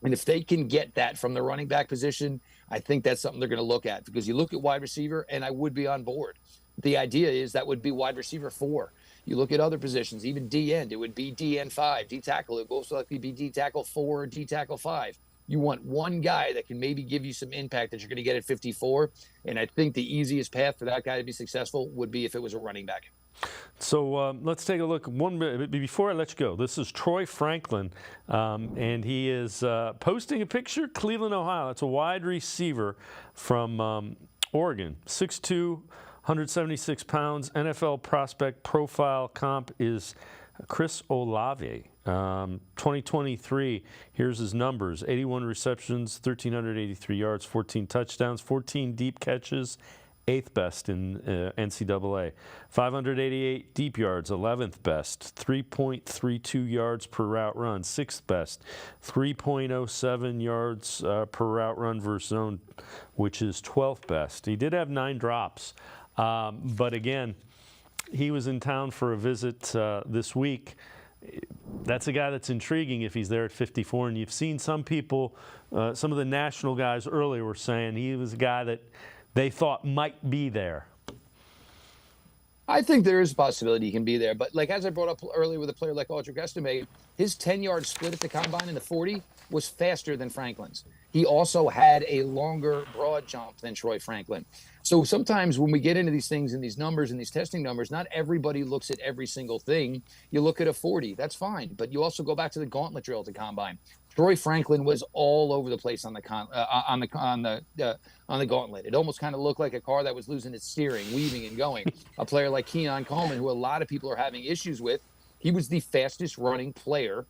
And if they can get that from the running back position, I think that's something they're going to look at, because you look at wide receiver and I would be on board. The idea is that would be wide receiver 4. You look at other positions, even D end, it would be DN 5, D tackle. It would most likely be D tackle 4, D tackle 5. You want one guy that can maybe give you some impact that you're going to get at 54. And I think the easiest path for that guy to be successful would be if it was a running back. So let's take a look. 1 minute before I let you go, this is Troy Franklin, and he is posting a picture, Cleveland, Ohio. That's a wide receiver from Oregon, 6'2", 176 pounds. NFL prospect profile comp is Chris Olave. 2023, here's his numbers: 81 receptions, 1,383 yards, 14 touchdowns, 14 deep catches, 8th best in NCAA. 588 deep yards, 11th best. 3.32 yards per route run, 6th best. 3.07 yards per route run versus zone, which is 12th best. He did have 9 drops, but again, he was in town for a visit this week. That's a guy that's intriguing if he's there at 54. And you've seen some people, some of the national guys earlier were saying he was a guy that they thought might be there. I think there is a possibility he can be there. But like as I brought up earlier with a player like Audric Estime, his 10-yard split at the combine in the 40 was faster than Franklin's. He also had a longer broad jump than Troy Franklin. So sometimes when we get into these things and these numbers and these testing numbers, not everybody looks at every single thing. You look at a 40, that's fine. But you also go back to the gauntlet drill at the combine. Troy Franklin was all over the place on the gauntlet. It almost kind of looked like a car that was losing its steering, weaving and going. A player like Keon Coleman, who a lot of people are having issues with, he was the fastest running player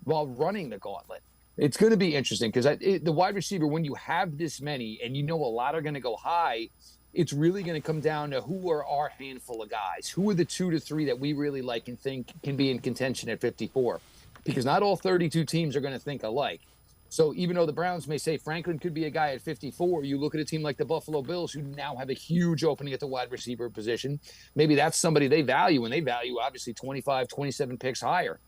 while running the gauntlet. It's going to be interesting because the wide receiver, when you have this many and you know a lot are going to go high, it's really going to come down to who are our handful of guys. Who are the 2 to 3 that we really like and think can be in contention at 54? Because not all 32 teams are going to think alike. So even though the Browns may say Franklin could be a guy at 54, you look at a team like the Buffalo Bills, who now have a huge opening at the wide receiver position. Maybe that's somebody they value, and they value obviously 25, 27 picks higher.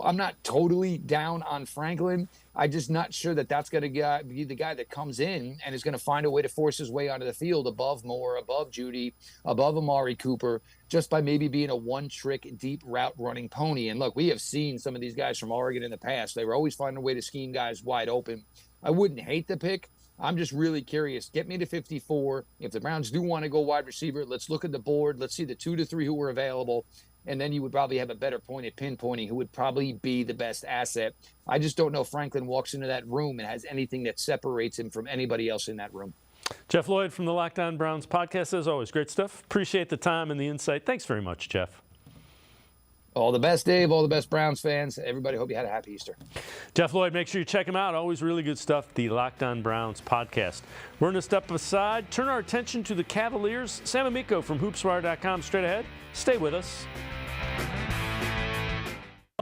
I'm not totally down on Franklin. I'm just not sure that that's going to be the guy that comes in and is going to find a way to force his way onto the field above Moore, above Judy, above Amari Cooper, just by maybe being a one-trick deep route running pony. And look, we have seen some of these guys from Oregon in the past. They were always finding a way to scheme guys wide open. I wouldn't hate the pick. I'm just really curious. Get me to 54. If the Browns do want to go wide receiver, let's look at the board. Let's see the 2 to 3 who were available. And then you would probably have a better point at pinpointing who would probably be the best asset. I just don't know if Franklin walks into that room and has anything that separates him from anybody else in that room. Jeff Lloyd from the Locked On Browns podcast, as always. Great stuff. Appreciate the time and the insight. Thanks very much, Jeff. All the best, Dave. All the best, Browns fans. Everybody, hope you had a happy Easter. Jeff Lloyd, make sure you check him out. Always really good stuff, the Locked On Browns podcast. We're going to step aside, turn our attention to the Cavaliers. Sam Amico from hoopswire.com straight ahead. Stay with us.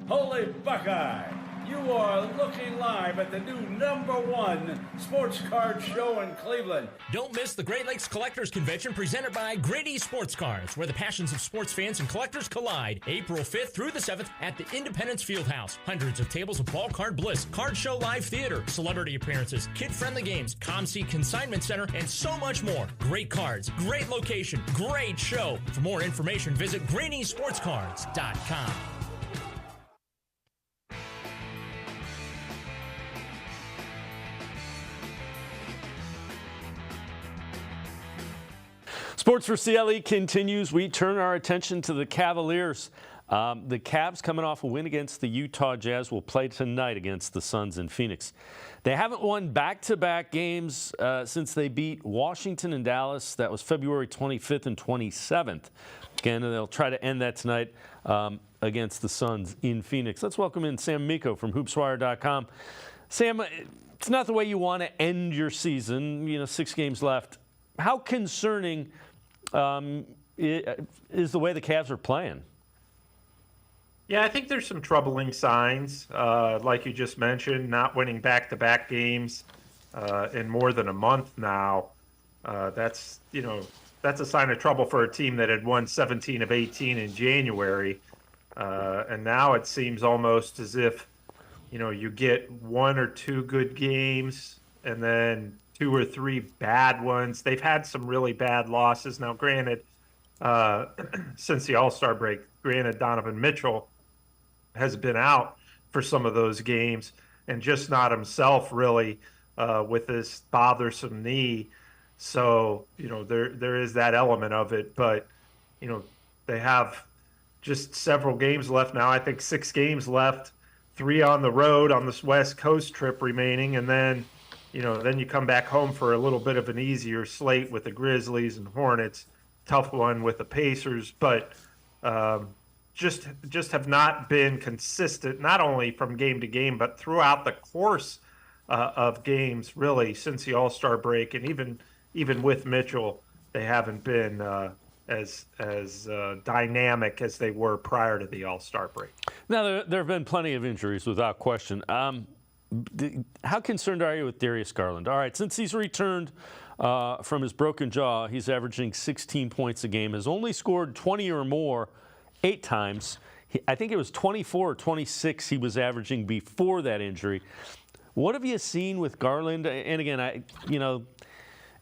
Holy Buckeye! You are looking live at the new #1 sports card show in Cleveland. Don't miss the Great Lakes Collectors Convention presented by Grady Sports Cards, where the passions of sports fans and collectors collide. April 5th through the 7th at the Independence Fieldhouse. Hundreds of tables of ball card bliss, card show live theater, celebrity appearances, kid-friendly games, ComC Consignment Center, and so much more. Great cards, great location, great show. For more information, visit GradySportsCards.com. Sports4CLE continues. We turn our attention to the Cavaliers. The Cavs, coming off a win against the Utah Jazz, will play tonight against the Suns in Phoenix. They haven't won back-to-back games since they beat Washington and Dallas. That was February 25th and 27th. Again, they'll try to end that tonight against the Suns in Phoenix. Let's welcome in Sam Amico from hoopswire.com. Sam, it's not the way you want to end your season. 6 games left. How concerning is the way the Cavs are playing? Yeah, I think there's some troubling signs, like you just mentioned, not winning back-to-back games in more than a month now. That's a sign of trouble for a team that had won 17 of 18 in January, and now it seems almost as if you get 1 or 2 good games and then 2 or 3 bad ones. They've had some really bad losses. Now, granted, since the All-Star break, Donovan Mitchell has been out for some of those games and just not himself really with this bothersome knee. So, there is that element of it. But, they have just several games left now. I think 6 games left, 3 on the road on this West Coast trip remaining, and then you come back home for a little bit of an easier slate with the Grizzlies and Hornets. Tough one with the Pacers, but just have not been consistent, not only from game to game, but throughout the course of games, really, since the All-Star break. And even with Mitchell, they haven't been as dynamic as they were prior to the All-Star break. Now, there have been plenty of injuries, without question. How concerned are you with Darius Garland? All right, since he's returned from his broken jaw, he's averaging 16 points a game, has only scored 20 or more 8 times. I think it was 24 or 26 he was averaging before that injury. What have you seen with Garland? And again,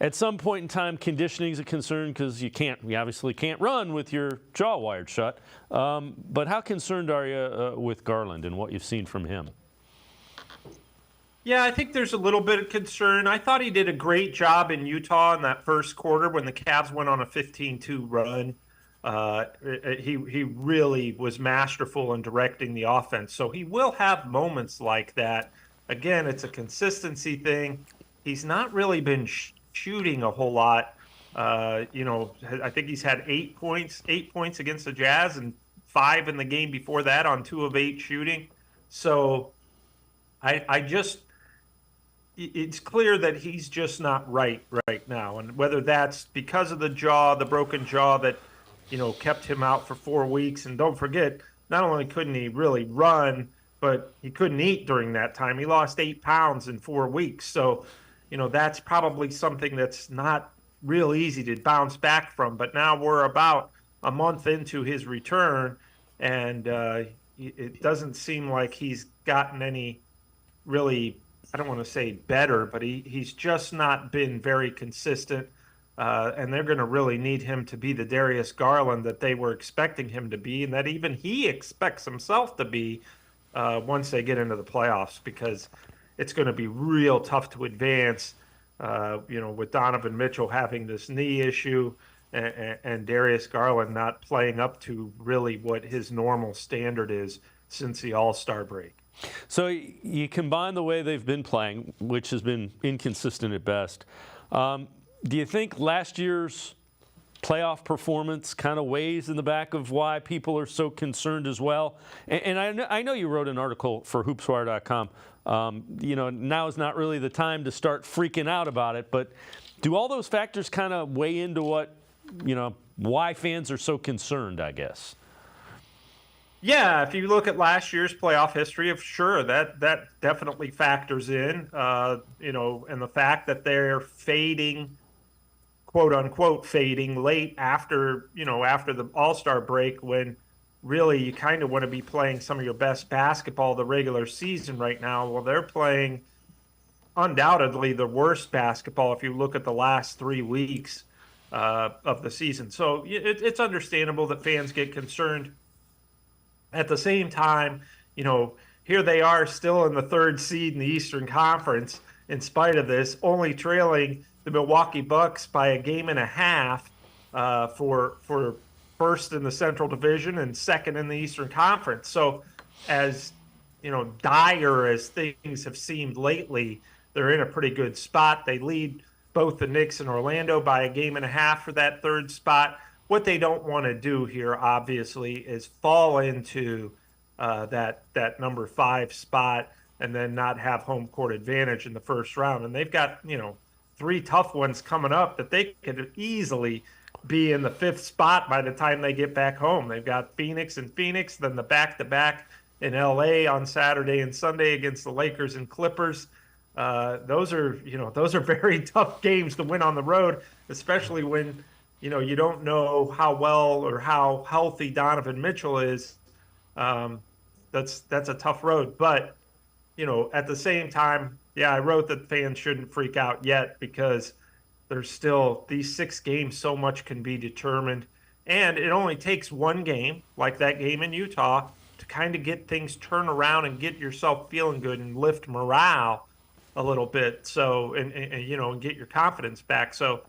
at some point in time, conditioning is a concern because you obviously can't run with your jaw wired shut. But how concerned are you with Garland and what you've seen from him? Yeah, I think there's a little bit of concern. I thought he did a great job in Utah in that first quarter when the Cavs went on a 15-2 run. He really was masterful in directing the offense. So he will have moments like that. Again, it's a consistency thing. He's not really been shooting a whole lot. I think he's had 8 points against the Jazz and 5 in the game before that on 2 of 8 shooting. So it's clear that he's just not right now. And whether that's because of the broken jaw that, kept him out for 4 weeks. And don't forget, not only couldn't he really run, but he couldn't eat during that time. He lost 8 pounds in 4 weeks. So, that's probably something that's not real easy to bounce back from. But now we're about a month into his return, and it doesn't seem like he's gotten any really, I don't want to say better, but he's just not been very consistent. And they're going to really need him to be the Darius Garland that they were expecting him to be, and that even he expects himself to be once they get into the playoffs, because it's going to be real tough to advance, with Donovan Mitchell having this knee issue and Darius Garland not playing up to really what his normal standard is since the All-Star break. So you combine the way they've been playing, which has been inconsistent at best, Do you think last year's playoff performance kind of weighs in the back of why people are so concerned as well? And I know you wrote an article for hoopswire.com. Now is not really the time to start freaking out about it, but do all those factors kind of weigh into what, why fans are so concerned, I guess? Yeah, if you look at last year's playoff history, sure, that definitely factors in, and the fact that they're fading, quote unquote, fading late after the All-Star break, when really you kind of want to be playing some of your best basketball the regular season right now. Well, they're playing undoubtedly the worst basketball if you look at the last 3 weeks of the season. So it's understandable that fans get concerned. At the same time, here they are still in the 3rd seed in the Eastern Conference, in spite of this, only trailing the Milwaukee Bucks by a game and a half for first in the Central Division and second in the Eastern Conference. So as dire as things have seemed lately, they're in a pretty good spot. They lead both the Knicks and Orlando by a game and a half for that 3rd spot. What they don't want to do here, obviously, is fall into that number 5 spot and then not have home court advantage in the first round. And they've got 3 tough ones coming up that they could easily be in the 5th spot by the time they get back home. They've got Phoenix, then the back-to-back in LA on Saturday and Sunday against the Lakers and Clippers. Those are very tough games to win on the road, especially when you don't know how well or how healthy Donovan Mitchell is. That's a tough road. But, at the same time, I wrote that fans shouldn't freak out yet, because there's still these 6 games, so much can be determined. And it only takes one game, like that game in Utah, to kind of get things turned around and get yourself feeling good and lift morale a little bit. So, and get your confidence back. So,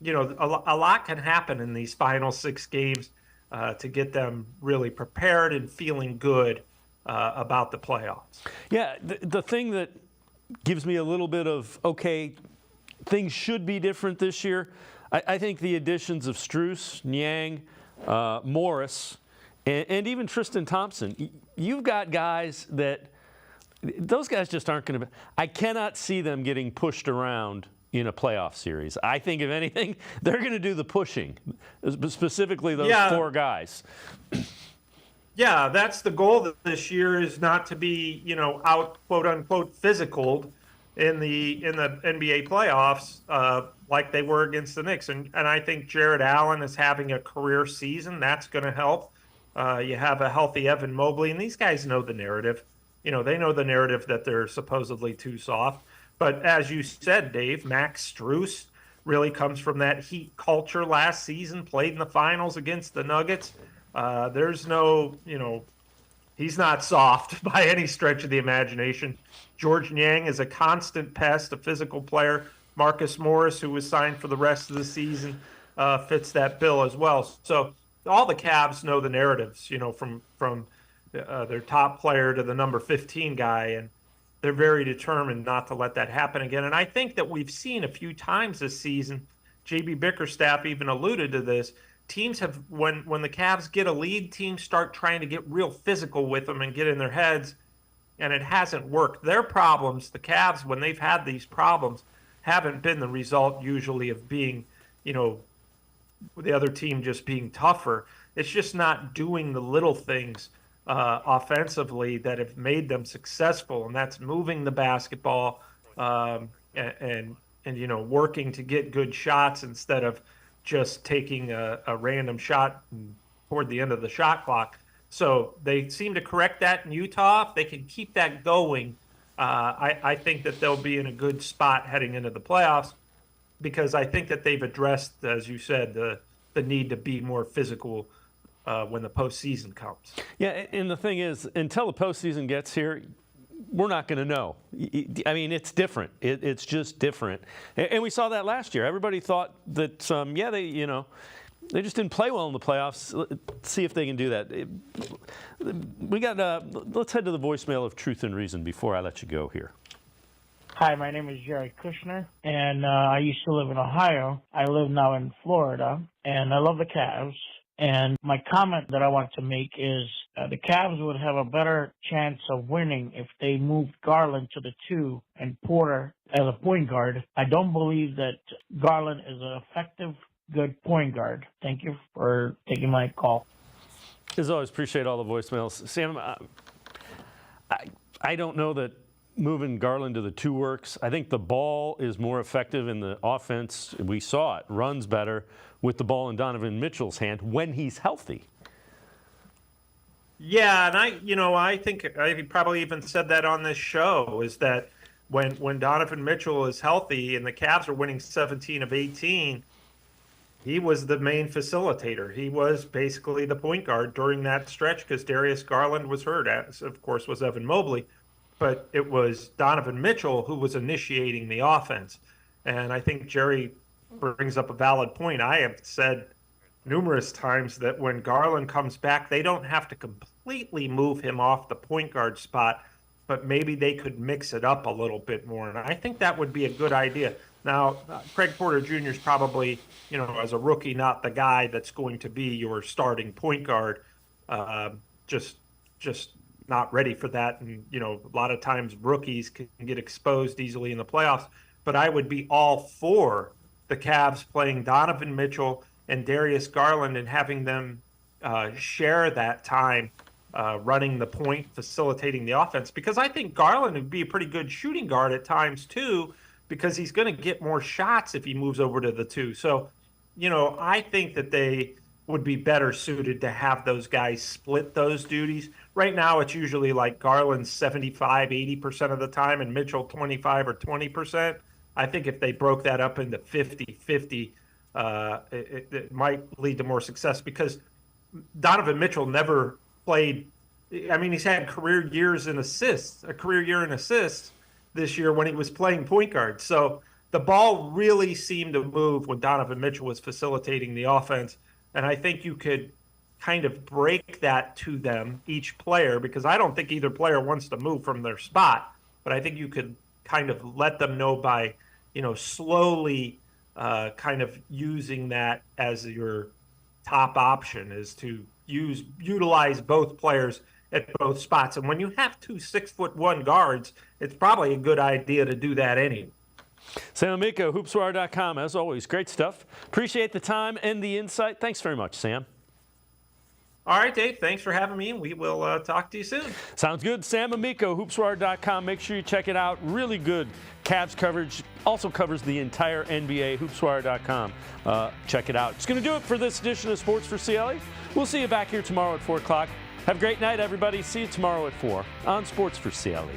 a lot can happen in these final 6 games to get them really prepared and feeling good about the playoffs. Yeah, the thing that gives me a little bit of, okay, things should be different this year, I think the additions of Strus, Niang, Morris, and even Tristan Thompson, you've got guys those guys just aren't going to be, I cannot see them getting pushed around in a playoff series. I think, if anything, they're going to do the pushing, specifically those 4 guys. Yeah, that's the goal this year, is not to be, out, quote unquote, physical in the NBA playoffs like they were against the Knicks. And I think Jared Allen is having a career season. That's going to help. You have a healthy Evan Mobley, and these guys know the narrative. They know the narrative that they're supposedly too soft. But as you said, Dave, Max Strus really comes from that Heat culture last season, played in the finals against the Nuggets. There's no, he's not soft by any stretch of the imagination. George Niang is a constant pest, a physical player. Marcus Morris, who was signed for the rest of the season, fits that bill as well. So all the Cavs know the narratives, from their top player to the number 15 guy, and they're very determined not to let that happen again. And I think that we've seen a few times this season, J.B. Bickerstaff even alluded to this, teams have, when the Cavs get a lead, teams start trying to get real physical with them and get in their heads, and it hasn't worked. Their problems, the Cavs, when they've had these problems, haven't been the result usually of being, the other team just being tougher. It's just not doing the little things offensively that have made them successful, and that's moving the basketball and working to get good shots instead of just taking a random shot toward the end of the shot clock. So they seem to correct that in Utah. If they can keep that going, I think that they'll be in a good spot heading into the playoffs, because I think that they've addressed, as you said, the need to be more physical when the postseason comes. Yeah, and the thing is, until the postseason gets here, we're not going to know. I mean, it's different. It's just different. And we saw that last year. Everybody thought that, they just didn't play well in the playoffs. Let's see if they can do that. Let's head to the voicemail of Truth and Reason before I let you go here. Hi, my name is Jerry Kushner, and I used to live in Ohio. I live now in Florida, and I love the Cavs. And my comment that I want to make is the Cavs would have a better chance of winning if they moved Garland to the 2 and Porter as a point guard. I don't believe that Garland is an effective, good point guard. Thank you for taking my call. As always, appreciate all the voicemails. Sam, I don't know that moving Garland to the 2 works. I think the ball is more effective in the offense. We saw it. Runs better with the ball in Donovan Mitchell's hand when he's healthy. Yeah, and I think I probably even said that on this show, is that when Donovan Mitchell is healthy and the Cavs are winning 17 of 18, he was the main facilitator. He was basically the point guard during that stretch because Darius Garland was hurt, as of course was Evan Mobley. But it was Donovan Mitchell who was initiating the offense. And I think Jerry brings up a valid point. I have said numerous times that when Garland comes back, they don't have to completely move him off the point guard spot, but maybe they could mix it up a little bit more. And I think that would be a good idea. Now, Craig Porter Jr. is probably, as a rookie, not the guy that's going to be your starting point guard. Just not ready for that. And, a lot of times rookies can get exposed easily in the playoffs. But I would be all for the Cavs playing Donovan Mitchell and Darius Garland and having them share that time running the point, facilitating the offense. Because I think Garland would be a pretty good shooting guard at times, too, because he's going to get more shots if he moves over to the 2. So, I think that they would be better suited to have those guys split those duties. Right now, it's usually like Garland 75, 80% of the time and Mitchell 25 or 20%. I think if they broke that up into 50-50, it might lead to more success because Donovan Mitchell never played. I mean, he's had a career year in assists this year when he was playing point guard. So the ball really seemed to move when Donovan Mitchell was facilitating the offense. And I think you could kind of break that to them, each player, because I don't think either player wants to move from their spot. But I think you could kind of let them know by, slowly kind of using that as your top option is to utilize both players at both spots. And when you have 2 6'1" guards, it's probably a good idea to do that anyway. Sam Amico, hoopswire.com. As always, great stuff. Appreciate the time and the insight. Thanks very much, Sam. All right, Dave. Thanks for having me, and we will talk to you soon. Sounds good. Sam Amico, hoopswire.com. Make sure you check it out. Really good Cavs coverage. Also covers the entire NBA. Hoopswire.com. Check it out. It's going to do it for this edition of Sports for CLE. We'll see you back here tomorrow at 4 o'clock. Have a great night, everybody. See you tomorrow at 4 on Sports for CLE.